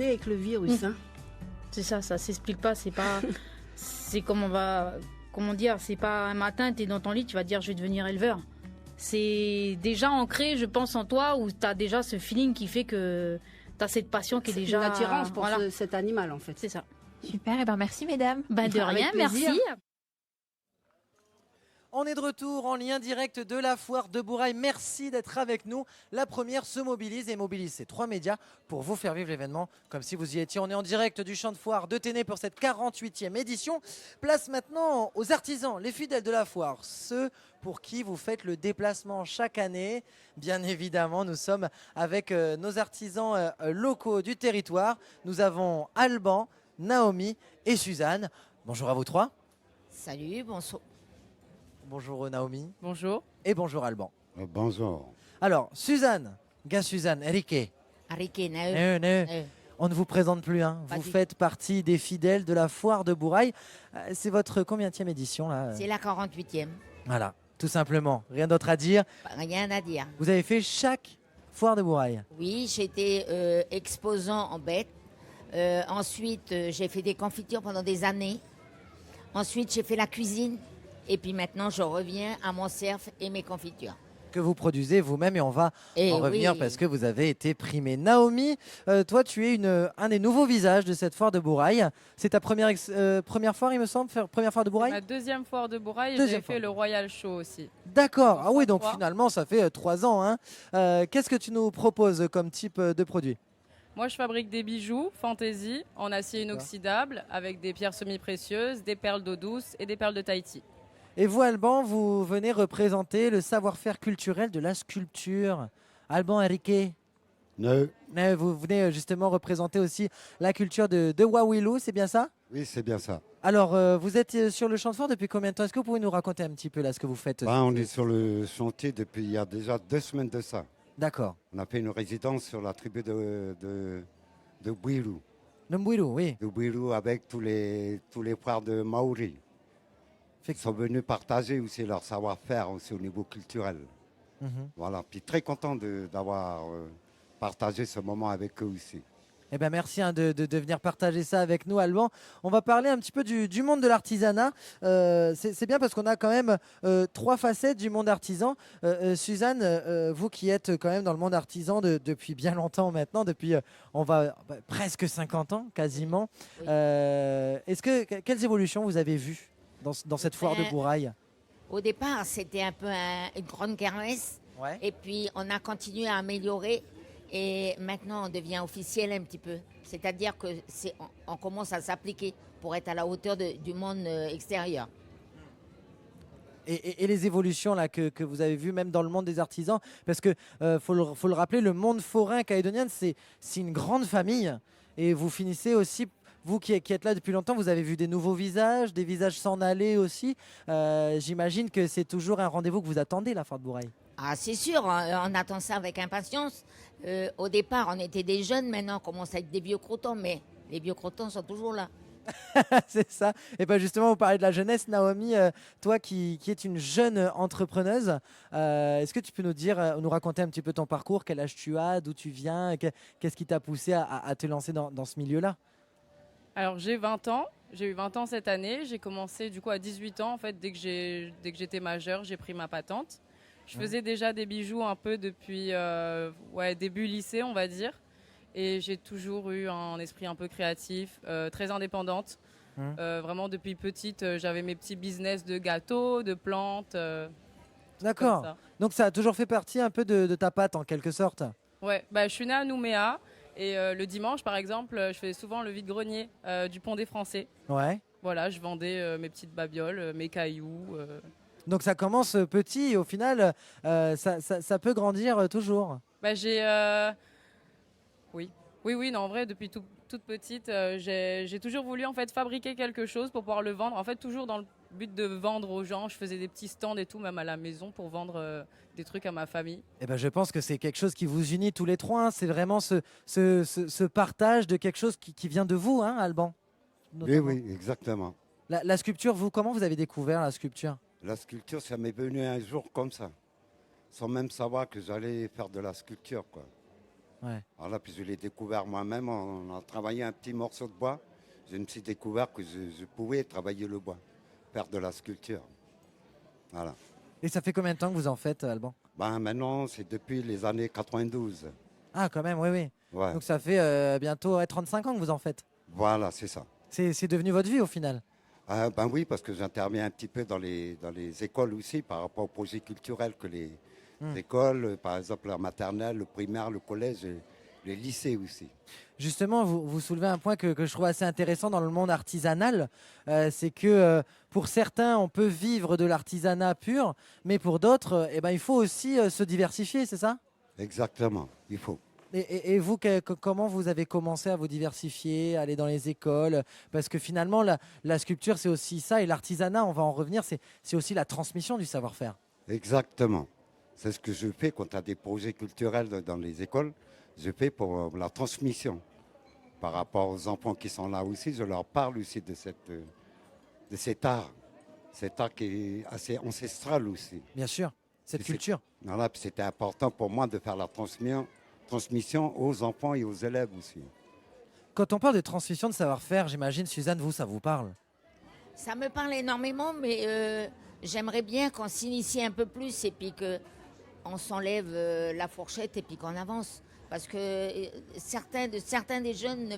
est avec le virus. Hein. C'est ça s'explique pas, c'est pas... c'est comment dire, c'est pas un matin, tu es dans ton lit, tu vas dire je vais devenir éleveur. C'est déjà ancré, je pense, en toi, où tu as déjà ce feeling qui fait que tu as cette passion qui est déjà... une attirance pour cet animal, en fait. C'est ça. Super, et merci mesdames. De rien, merci. On est de retour en lien direct de la foire de Bourail. Merci d'être avec nous. La première se mobilise et mobilise ces 3 médias pour vous faire vivre l'événement comme si vous y étiez. On est en direct du champ de foire de Ténè pour cette 48e édition. Place maintenant aux artisans, les fidèles de la foire, ceux pour qui vous faites le déplacement chaque année. Bien évidemment, nous sommes avec nos artisans locaux du territoire. Nous avons Alban, Naomi et Suzanne. Bonjour à vous 3. Salut, bonsoir. Bonjour Naomi. Bonjour. Et bonjour Alban. Bonjour. Alors, Suzanne, Suzanne, Enrique. Ariké, On ne vous présente plus, hein. Vous faites partie des fidèles de la foire de Bourail. C'est votre combienième édition là C'est la 48e. Voilà, tout simplement. Rien d'autre à dire. Rien à dire. Vous avez fait chaque foire de Bourail? Oui, j'étais exposant en bête. Ensuite, j'ai fait des confitures pendant des années. Ensuite, j'ai fait la cuisine. Et puis maintenant, je reviens à mon cerf et mes confitures. Que vous produisez vous-même et on va en revenir oui. parce que vous avez été primée. Naomi, toi tu es un des nouveaux visages de cette foire de Bourail. C'est ta première foire il me semble, première foire de Bourail? Ma deuxième foire de Bourail et Deuxième j'ai fait le Royal Show aussi. D'accord, ah oui donc 3. finalement ça fait 3 ans. Hein. Qu'est-ce que tu nous proposes comme type de produit? Moi je fabrique des bijoux fantaisie en acier inoxydable avec des pierres semi-précieuses, des perles d'eau douce et des perles de Tahiti. Et vous, Alban, vous venez représenter le savoir-faire culturel de la sculpture. Alban Henriquet. Non. Vous venez justement représenter aussi la culture de Wawilou, c'est bien ça? Oui, c'est bien ça. Alors, vous êtes sur le champ de foire depuis combien de temps? Est-ce que vous pouvez nous raconter un petit peu là ce que vous faites? On est sur le chantier depuis il y a déjà 2 semaines de ça. D'accord. On a fait une résidence sur la tribu de Bouilou. De Bouilou, oui. De Bouilou avec tous les frères de Maori. Ils sont venus partager aussi leur savoir-faire aussi au niveau culturel. Voilà, puis très content d'avoir partagé ce moment avec eux aussi. Eh ben merci de venir partager ça avec nous, Alban. On va parler un petit peu du monde de l'artisanat. C'est bien parce qu'on a quand même 3 facettes du monde artisan. Suzanne, vous qui êtes quand même dans le monde artisan depuis bien longtemps maintenant, depuis presque 50 ans quasiment. Oui. Quelles évolutions vous avez vues dans cette foire de Bourail? Au départ, c'était un peu une grande kermesse. Ouais. Et puis, on a continué à améliorer. Et maintenant, on devient officiel un petit peu. C'est-à-dire qu'on commence à s'appliquer pour être à la hauteur du monde extérieur. Et les évolutions là, que vous avez vues même dans le monde des artisans, parce que faut le rappeler, le monde forain calédonien, c'est une grande famille. Et vous finissez aussi... Vous qui êtes là depuis longtemps, vous avez vu des nouveaux visages, des visages s'en aller aussi. J'imagine que c'est toujours un rendez-vous que vous attendez, la foire de Bourail. Ah, c'est sûr, on attend ça avec impatience. Au départ, on était des jeunes, maintenant on commence à être des vieux crottons, mais les vieux crottons sont toujours là. C'est ça. Et bien justement, vous parlez de la jeunesse, Naomi, toi qui es une jeune entrepreneuse, est-ce que tu peux nous raconter un petit peu ton parcours, quel âge tu as, d'où tu viens, qu'est-ce qui t'a poussé à te lancer dans ce milieu-là? Alors j'ai 20 ans, j'ai eu 20 ans cette année, j'ai commencé du coup à 18 ans en fait, dès que j'étais majeure, j'ai pris ma patente. Je faisais déjà des bijoux un peu depuis début lycée on va dire, et j'ai toujours eu un esprit un peu créatif, très indépendante. Vraiment depuis petite, j'avais mes petits business de gâteaux, de plantes. D'accord, donc ça a toujours fait partie un peu de ta patte en quelque sorte. Ouais, je suis née à Nouméa. Et le dimanche, par exemple, je faisais souvent le vide-grenier du Pont des Français. Ouais. Voilà, je vendais mes petites babioles, mes cailloux. Donc ça commence petit et au final, ça peut grandir toujours. Oui, non, en vrai, depuis toute petite, j'ai toujours voulu en fait fabriquer quelque chose pour pouvoir le vendre. En fait, toujours dans le but de vendre aux gens. Je faisais des petits stands et tout, même à la maison, pour vendre des trucs à ma famille. Eh ben, je pense que c'est quelque chose qui vous unit tous les trois. Hein. C'est vraiment ce partage de quelque chose qui vient de vous, hein, Alban. Oui, exactement. La sculpture, comment vous avez découvert la sculpture? La sculpture, ça m'est venu un jour comme ça, sans même savoir que j'allais faire de la sculpture, quoi. Ouais. Alors là, puis je l'ai découvert moi-même. On a travaillé un petit morceau de bois. Je me suis découvert que je pouvais travailler le bois, faire de la sculpture. Voilà. Et ça fait combien de temps que vous en faites, Alban? Maintenant, c'est depuis les années 92. Ah, quand même, oui. Ouais. Donc ça fait bientôt 35 ans que vous en faites. Voilà, c'est ça. C'est devenu votre vie au final? Oui, parce que j'interviens un petit peu dans les écoles aussi par rapport aux projets culturels que les écoles, par exemple la maternelle, le primaire, le collège et les lycées aussi. Justement, vous soulevez un point que je trouve assez intéressant dans le monde artisanal, c'est que pour certains, on peut vivre de l'artisanat pur, mais pour d'autres, il faut aussi se diversifier, c'est ça? Exactement, il faut. Et vous, comment vous avez commencé à vous diversifier, à aller dans les écoles? Parce que finalement, la sculpture, c'est aussi ça, et l'artisanat, on va en revenir, c'est aussi la transmission du savoir-faire. Exactement. C'est ce que je fais quand tu as des projets culturels dans les écoles. je fais pour la transmission. Par rapport aux enfants qui sont là aussi, je leur parle aussi de cet art qui est assez ancestral aussi. Bien sûr, cette culture. Voilà, puis c'était important pour moi de faire la transmission aux enfants et aux élèves aussi. Quand on parle de transmission de savoir-faire, j'imagine, Suzanne, ça vous parle? Ça me parle énormément, mais j'aimerais bien qu'on s'initie un peu plus et puis qu'on s'enlève la fourchette et puis qu'on avance. Parce que certains des jeunes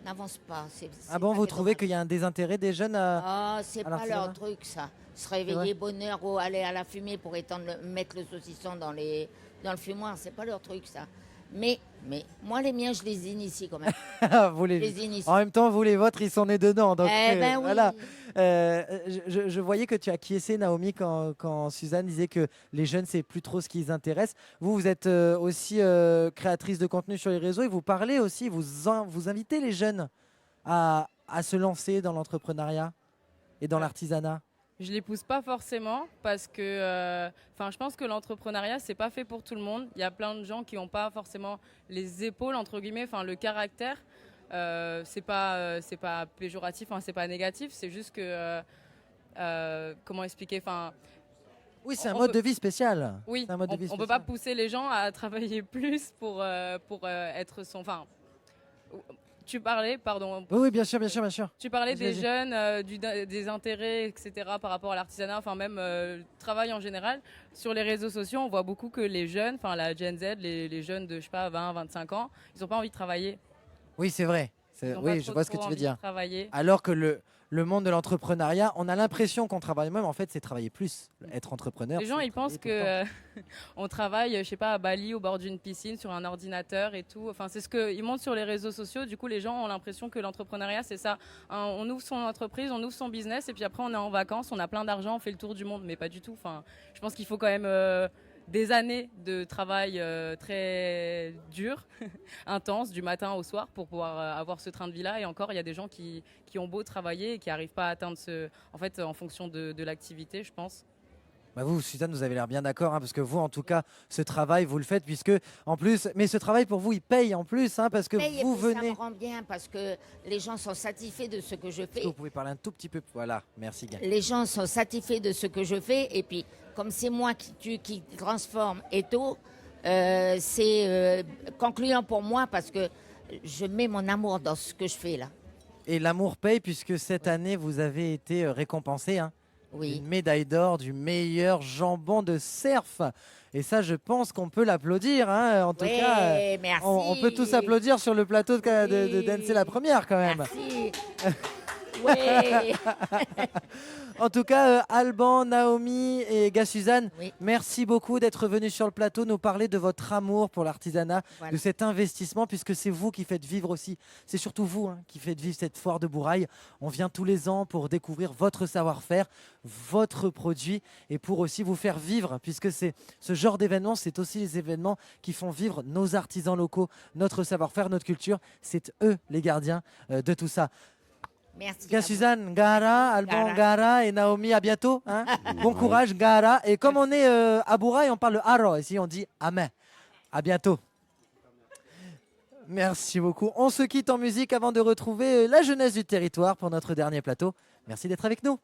n'avancent pas. Ah bon, vous trouvez qu'il y a un désintérêt des jeunes c'est pas leur truc, ça. Se réveiller, bonne heure, ou aller à la fumée pour mettre le saucisson dans le fumoir, c'est pas leur truc, ça. Mais moi, les miens, je les initie quand même. En même temps, vous, les vôtres, ils sont nés dedans. Donc, oui. voilà. Je voyais que tu acquiesçais, Naomi, quand Suzanne disait que les jeunes, c'est plus trop ce qui les intéresse. Vous êtes aussi créatrice de contenu sur les réseaux et vous parlez aussi, vous invitez les jeunes à se lancer dans l'entrepreneuriat et dans l'artisanat. Je les pousse pas forcément parce que je pense que l'entrepreneuriat, c'est pas fait pour tout le monde. Il y a plein de gens qui n'ont pas forcément les épaules, entre guillemets, le caractère. C'est pas péjoratif, c'est pas négatif, c'est juste que comment expliquer, oui, c'est un mode de vie spécial. Oui, on peut pas pousser les gens à travailler plus pour être son. Tu parlais, pardon. Oui, bien sûr. Tu parlais des jeunes, des intérêts, etc. par rapport à l'artisanat, même le travail en général. Sur les réseaux sociaux, on voit beaucoup que les jeunes, la Gen Z, les jeunes de 20, 25 ans, ils n'ont pas envie de travailler. Oui, c'est vrai. Oui, je vois ce que tu veux dire. Alors que le monde de l'entrepreneuriat, on a l'impression qu'on travaille même. En fait, c'est travailler plus, être entrepreneur. Les gens, ils pensent que on travaille, je sais pas, à Bali, au bord d'une piscine, sur un ordinateur et tout. C'est ce qu'ils montrent sur les réseaux sociaux. Du coup, les gens ont l'impression que l'entrepreneuriat, c'est ça. On ouvre son entreprise, on ouvre son business, et puis après, on est en vacances, on a plein d'argent, on fait le tour du monde. Mais pas du tout. Je pense qu'il faut quand même des années de travail très dur, intense, du matin au soir, pour pouvoir avoir ce train de vie-là. Et encore, il y a des gens qui ont beau travailler et qui n'arrivent pas à atteindre en fonction de l'activité, je pense. Vous, Suzanne, vous avez l'air bien d'accord, parce que vous, en tout cas, ce travail, vous le faites, puisque, en plus, mais ce travail, pour vous, il paye en plus, parce que vous venez... Ça me rend bien, parce que les gens sont satisfaits de ce que je fais. Vous pouvez parler un tout petit peu, voilà, merci. Gaël. Les gens sont satisfaits de ce que je fais, et puis, comme c'est moi qui transforme Eto, c'est concluant pour moi, parce que je mets mon amour dans ce que je fais, là. Et l'amour paye, puisque cette année, vous avez été récompensé, oui. Une médaille d'or du meilleur jambon de cerf. Et ça, je pense qu'on peut l'applaudir. En tout cas, merci. On peut tous applaudir sur le plateau de Danser la première, quand même. Merci. Oui. En tout cas, Alban, Naomi et Suzanne, merci beaucoup d'être venus sur le plateau nous parler de votre amour pour l'artisanat, de cet investissement, puisque c'est vous qui faites vivre aussi, c'est surtout vous qui faites vivre cette foire de Bourail. On vient tous les ans pour découvrir votre savoir-faire, votre produit, et pour aussi vous faire vivre, puisque c'est ce genre d'événements, c'est aussi les événements qui font vivre nos artisans locaux, notre savoir-faire, notre culture. C'est eux les gardiens de tout ça. Merci. Suzanne, Gara, Alban, Gara et Naomi, à bientôt. Bon courage, Gara. Et comme on est à Bourail, on parle le haro. Ici, on dit amen. À bientôt. Merci beaucoup. On se quitte en musique avant de retrouver la jeunesse du territoire pour notre dernier plateau. Merci d'être avec nous.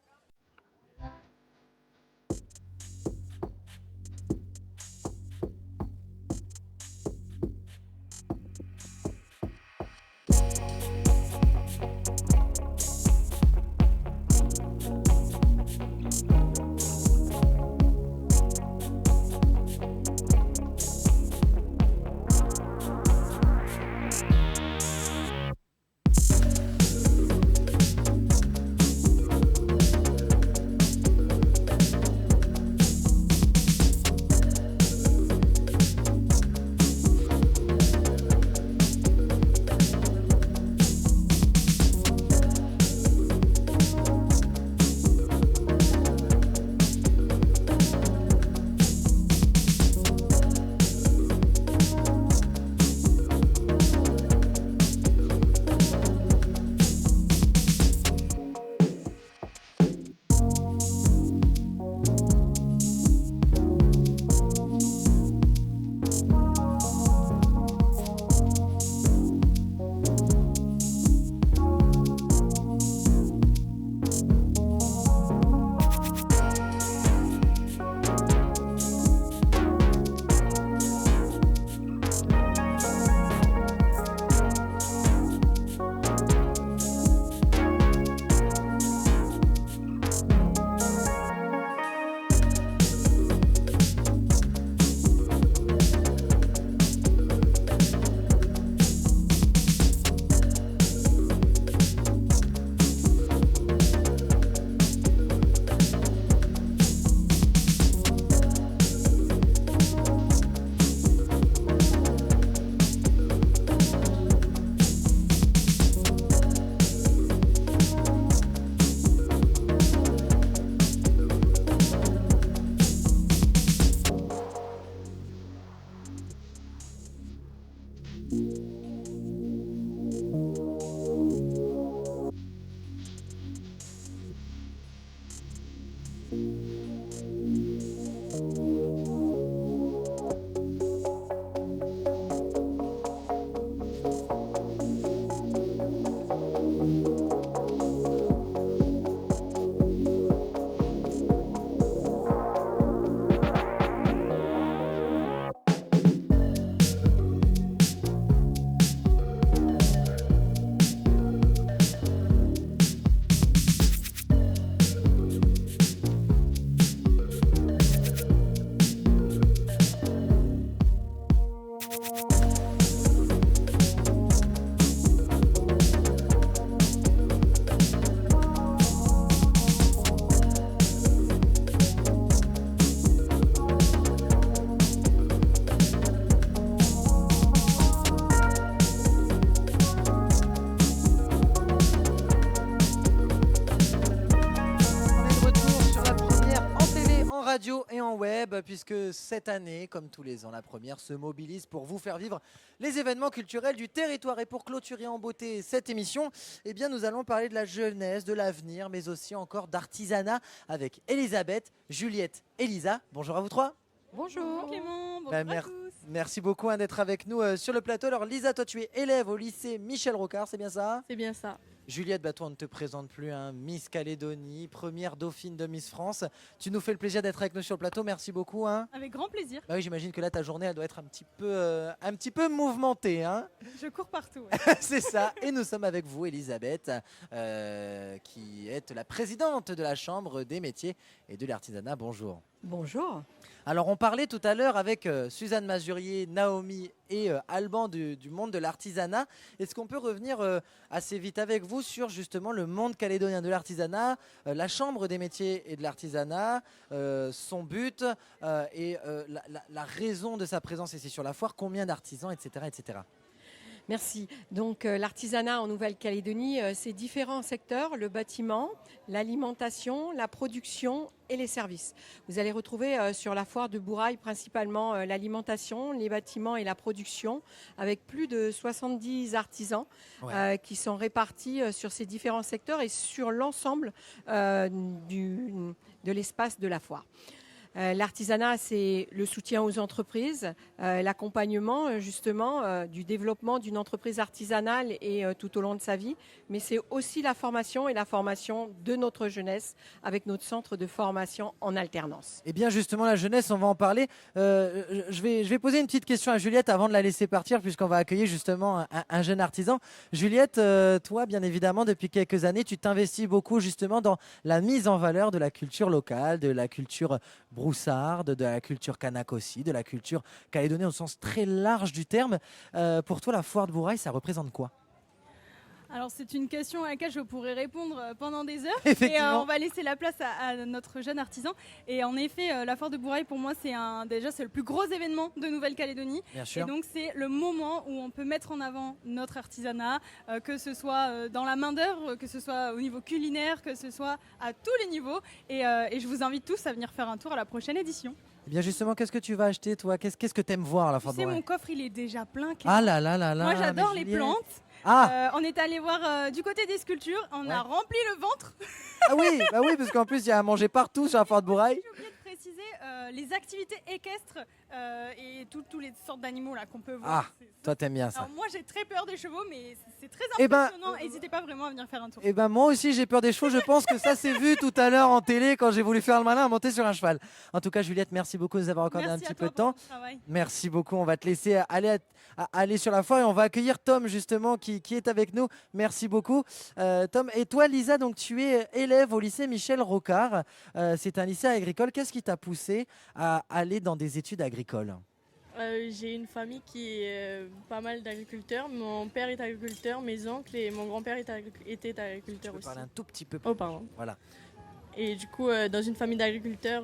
radio et en web, puisque cette année, comme tous les ans, la première se mobilise pour vous faire vivre les événements culturels du territoire. Et pour clôturer en beauté cette émission, eh bien, nous allons parler de la jeunesse, de l'avenir, mais aussi encore d'artisanat avec Elisabeth, Juliette et Lisa. Bonjour à vous trois. Bonjour Clément, bonjour à tous. Merci beaucoup d'être avec nous sur le plateau. Alors Lisa, toi tu es élève au lycée Michel Rocard, c'est bien ça? C'est bien ça. Juliette, toi on ne te présente plus, Miss Calédonie, première dauphine de Miss France. Tu nous fais le plaisir d'être avec nous sur le plateau, merci beaucoup. Avec grand plaisir. Oui, j'imagine que là ta journée elle doit être un petit peu mouvementée. Je cours partout. C'est ça, et nous sommes avec vous Elisabeth, qui est la présidente de la Chambre des métiers et de l'artisanat. Bonjour. Bonjour. Alors on parlait tout à l'heure avec Suzanne Mazurier, Naomi et Alban du monde de l'artisanat. Est-ce qu'on peut revenir assez vite avec vous sur justement le monde calédonien de l'artisanat, la Chambre des métiers et de l'artisanat, son but et la raison de sa présence ici sur la foire, combien d'artisans, etc. etc. Merci. Donc l'artisanat en Nouvelle-Calédonie, c'est différents secteurs, le bâtiment, l'alimentation, la production et les services. Vous allez retrouver sur la foire de Bourail principalement l'alimentation, les bâtiments et la production, avec plus de 70 artisans qui sont répartis sur ces différents secteurs et sur l'ensemble de l'espace de la foire. L'artisanat, c'est le soutien aux entreprises, l'accompagnement justement du développement d'une entreprise artisanale et tout au long de sa vie, mais c'est aussi la formation et la formation de notre jeunesse avec notre centre de formation en alternance. Et bien justement la jeunesse, on va en parler. Je vais poser une petite question à Juliette avant de la laisser partir puisqu'on va accueillir justement un jeune artisan. Juliette, toi bien évidemment depuis quelques années, tu t'investis beaucoup justement dans la mise en valeur de la culture locale, de la culture broussarde, de la culture kanak aussi, de la culture calédonienne au sens très large du terme. Pour toi, la foire de Bourail, ça représente quoi? Alors c'est une question à laquelle je pourrais répondre pendant des heures. Effectivement. Et on va laisser la place à notre jeune artisan. Et en effet, la foire de Bourail pour moi c'est le plus gros événement de Nouvelle-Calédonie. Bien sûr. Et donc c'est le moment où on peut mettre en avant notre artisanat, que ce soit dans la main d'œuvre, que ce soit au niveau culinaire, que ce soit à tous les niveaux. Et je vous invite tous à venir faire un tour à la prochaine édition. Eh bien justement, qu'est-ce que tu vas acheter toi? Qu'est-ce que tu aimes voir à la foire de Bourail? Mon coffre il est déjà plein. Ah là là là là. Moi j'adore les Juliette. plantes. On est allé voir du côté des sculptures, on a rempli le ventre. Ah oui, bah oui, parce qu'en plus il y a à manger partout sur la foire de Bourail. J'ai oublié de préciser les activités équestres et toutes les sortes d'animaux là qu'on peut voir. Ah, toi t'aimes bien ça. Alors moi j'ai très peur des chevaux, mais c'est très Eh ben, impressionnant. N'hésitez pas vraiment à venir faire un tour. Eh ben moi aussi j'ai peur des chevaux, je pense que ça s'est vu tout à l'heure en télé quand j'ai voulu faire le malin à monter sur un cheval. En tout cas Juliette, merci beaucoup de nous avoir accordé un petit peu de temps. Merci beaucoup, on va te laisser aller sur la foire et on va accueillir Tom justement qui est avec nous. Merci beaucoup Tom. Et toi Lisa, donc tu es élève au lycée Michel Rocard. C'est un lycée agricole. Qu'est-ce qui t'a poussé à aller dans des études agricoles? J'ai une famille qui est pas mal d'agriculteurs. Mon père est agriculteur, mes oncles et mon grand-père étaient agriculteurs aussi. Parler un tout petit peu. Oh pardon. Voilà. Et du coup, dans une famille d'agriculteurs,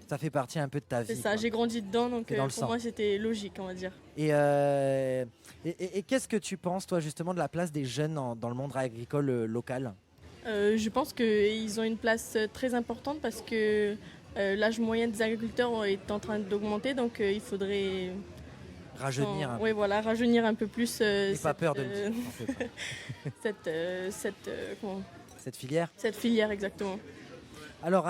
ça fait partie un peu de ta vie. c'est ça, j'ai grandi dedans, donc pour moi c'était logique, on va dire. Et qu'est-ce que tu penses, toi, justement, de la place des jeunes dans le monde agricole local? Je pense qu'ils ont une place très importante parce que l'âge moyen des agriculteurs est en train d'augmenter, donc il faudrait rajeunir. Oui, voilà, rajeunir un peu plus. Pas peur de le dire. Cette filière. Cette filière, exactement. Alors,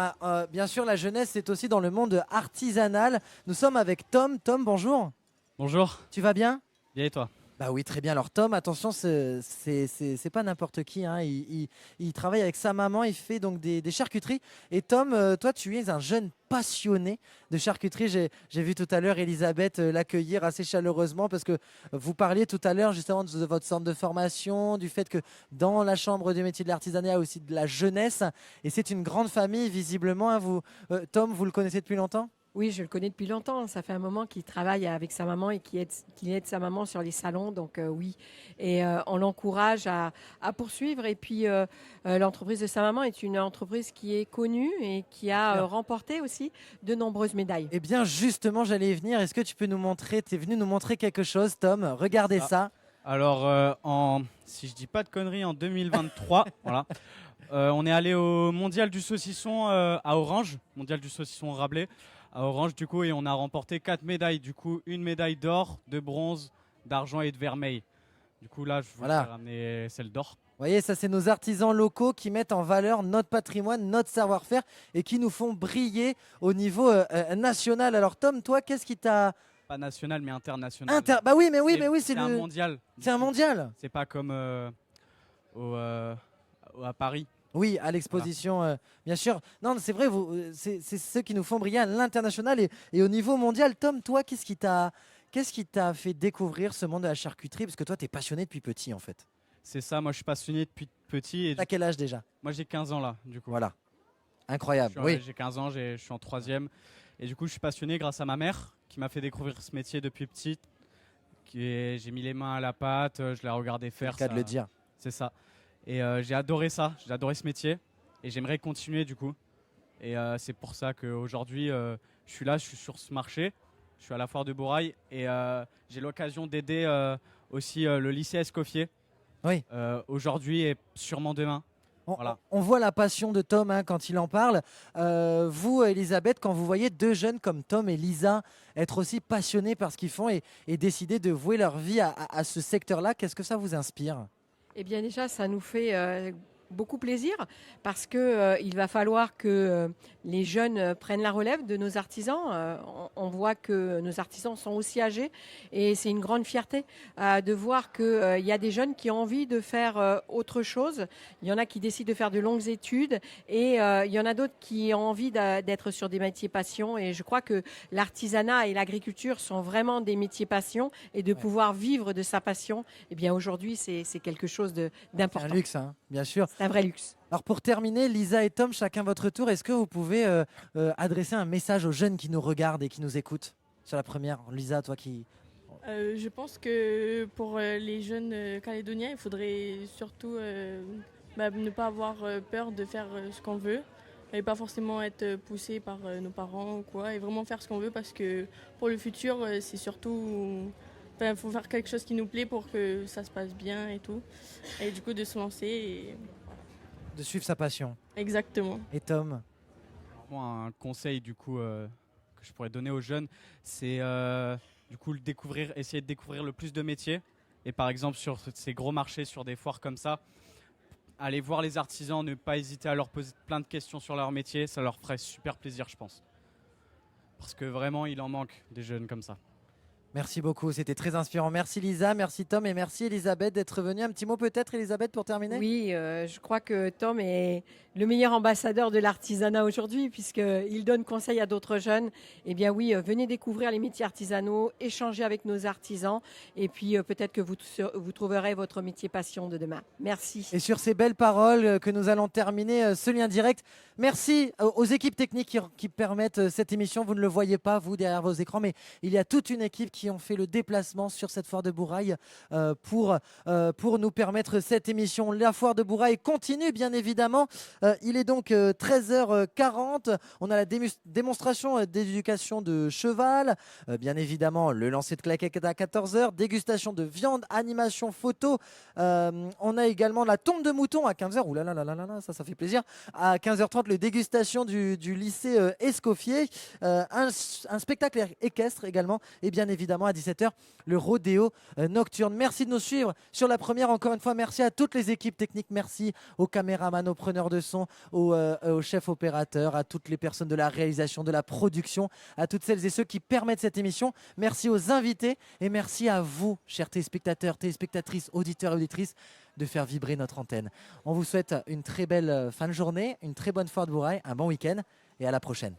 bien sûr, la jeunesse, c'est aussi dans le monde artisanal. Nous sommes avec Tom. Tom, bonjour. Bonjour. Tu vas bien? Bien et toi? Bah oui, très bien. Alors Tom, attention, c'est pas n'importe qui. Il travaille avec sa maman, il fait donc des charcuteries. Et Tom, toi, tu es un jeune passionné de charcuterie. J'ai vu tout à l'heure Elisabeth l'accueillir assez chaleureusement parce que vous parliez tout à l'heure justement de votre centre de formation, du fait que dans la Chambre des métiers de l'artisanat, il y a aussi de la jeunesse. Et c'est une grande famille, visiblement. Tom, vous le connaissez depuis longtemps? Oui, je le connais depuis longtemps. Ça fait un moment qu'il travaille avec sa maman et qu'il aide sa maman sur les salons. Donc oui, et on l'encourage à poursuivre. Et puis l'entreprise de sa maman est une entreprise qui est connue et qui a remporté aussi de nombreuses médailles. Eh bien justement, j'allais y venir. Est-ce que tu peux nous montrer, tu es venu nous montrer quelque chose, Tom? Regardez ça. Alors, si je dis pas de conneries, en 2023, voilà, On est allé au mondial du saucisson à Orange, mondial du saucisson Rabelais à Orange du coup, et on a remporté 4 médailles. Du coup, une médaille d'or, de bronze, d'argent et de vermeil. Du coup là, je voulais ramener celle d'or. Vous voyez, ça c'est nos artisans locaux qui mettent en valeur notre patrimoine, notre savoir-faire et qui nous font briller au niveau national. Alors Tom, toi, qu'est-ce qui t'a... Pas national mais international. Bah oui, mais oui, c'est un mondial. C'est un mondial. C'est pas comme à Paris. Oui, à l'exposition, bien sûr. Non, c'est vrai, c'est ceux qui nous font briller à l'international et au niveau mondial. Tom, toi, qu'est-ce qui t'a fait découvrir ce monde de la charcuterie? Parce que toi, tu es passionné depuis petit, en fait. C'est ça, moi je suis passionné depuis petit. T'as quel âge déjà? Moi j'ai 15 ans là, du coup. Voilà, incroyable. Oui. J'ai 15 ans, je suis en 3e. Et du coup, je suis passionné grâce à ma mère qui m'a fait découvrir ce métier depuis petite. J'ai mis les mains à la pâte, je l'ai regardé faire. C'est le cas de le dire. C'est ça. Et j'ai adoré ça, j'ai adoré ce métier. Et j'aimerais continuer du coup. Et c'est pour ça qu'aujourd'hui, je suis là, je suis sur ce marché. Je suis à la foire de Bourail. Et j'ai l'occasion d'aider aussi le lycée Escoffier. Oui. Aujourd'hui et sûrement demain. On voit la passion de Tom quand il en parle. Vous, Elisabeth, quand vous voyez deux jeunes comme Tom et Lisa être aussi passionnés par ce qu'ils font et décider de vouer leur vie à ce secteur-là, qu'est-ce que ça vous inspire? Eh bien déjà, ça nous fait beaucoup plaisir parce qu'il va falloir que les jeunes prennent la relève de nos artisans. On voit que nos artisans sont aussi âgés et c'est une grande fierté de voir qu'il y a des jeunes qui ont envie de faire autre chose. Il y en a qui décident de faire de longues études et il y en a d'autres qui ont envie d'être sur des métiers passion. Et je crois que l'artisanat et l'agriculture sont vraiment des métiers passion et de pouvoir vivre de sa passion, eh bien aujourd'hui, c'est quelque chose d'important. C'est un luxe, hein, bien sûr. C'est un vrai luxe. Alors pour terminer, Lisa et Tom, chacun votre tour, est-ce que vous pouvez adresser un message aux jeunes qui nous regardent et qui nous écoutent? Sur la première, Lisa, toi qui... Je pense que pour les jeunes calédoniens, il faudrait surtout ne pas avoir peur de faire ce qu'on veut et pas forcément être poussé par nos parents ou quoi, et vraiment faire ce qu'on veut parce que pour le futur, c'est surtout... Il faut faire quelque chose qui nous plaît pour que ça se passe bien et tout. Et du coup, de se lancer. Et... de suivre sa passion. Exactement. Et Tom? Moi, un conseil du coup que je pourrais donner aux jeunes, c'est du coup essayer de découvrir le plus de métiers. Et par exemple, sur ces gros marchés, sur des foires comme ça, aller voir les artisans, ne pas hésiter à leur poser plein de questions sur leur métier. Ça leur ferait super plaisir, je pense. Parce que vraiment, il en manque des jeunes comme ça. Merci beaucoup, c'était très inspirant. Merci Lisa, merci Tom et merci Elisabeth d'être venue. Un petit mot peut-être, Elisabeth, pour terminer? Oui, je crois que Tom est le meilleur ambassadeur de l'artisanat aujourd'hui puisqu'il donne conseil à d'autres jeunes. Eh bien oui, venez découvrir les métiers artisanaux, échanger avec nos artisans et puis peut-être que vous trouverez votre métier passion de demain. Merci. Et sur ces belles paroles que nous allons terminer ce lien direct. Merci aux équipes techniques qui permettent cette émission. Vous ne le voyez pas, vous, derrière vos écrans, mais il y a toute une équipe qui ont fait le déplacement sur cette foire de Bourail pour nous permettre cette émission. La foire de Bourail continue, bien évidemment. Il est donc 13h40. On a la démonstration d'éducation de cheval. Bien évidemment, le lancer de claquettes à 14h. Dégustation de viande, animation photo. On a également la tombe de mouton à 15h. Ouh là là là là là, ça fait plaisir. À 15h30, le dégustation du lycée Escoffier. Un spectacle équestre également. Et bien évidemment, à 17h, le rodéo nocturne. Merci de nous suivre sur la première. Encore une fois, merci à toutes les équipes techniques. Merci aux caméramans, aux preneurs de son, aux chefs opérateurs, à toutes les personnes de la réalisation, de la production, à toutes celles et ceux qui permettent cette émission. Merci aux invités et merci à vous, chers téléspectateurs, téléspectatrices, auditeurs et auditrices, de faire vibrer notre antenne. On vous souhaite une très belle fin de journée, une très bonne foire de Bourail, un bon week-end et à la prochaine.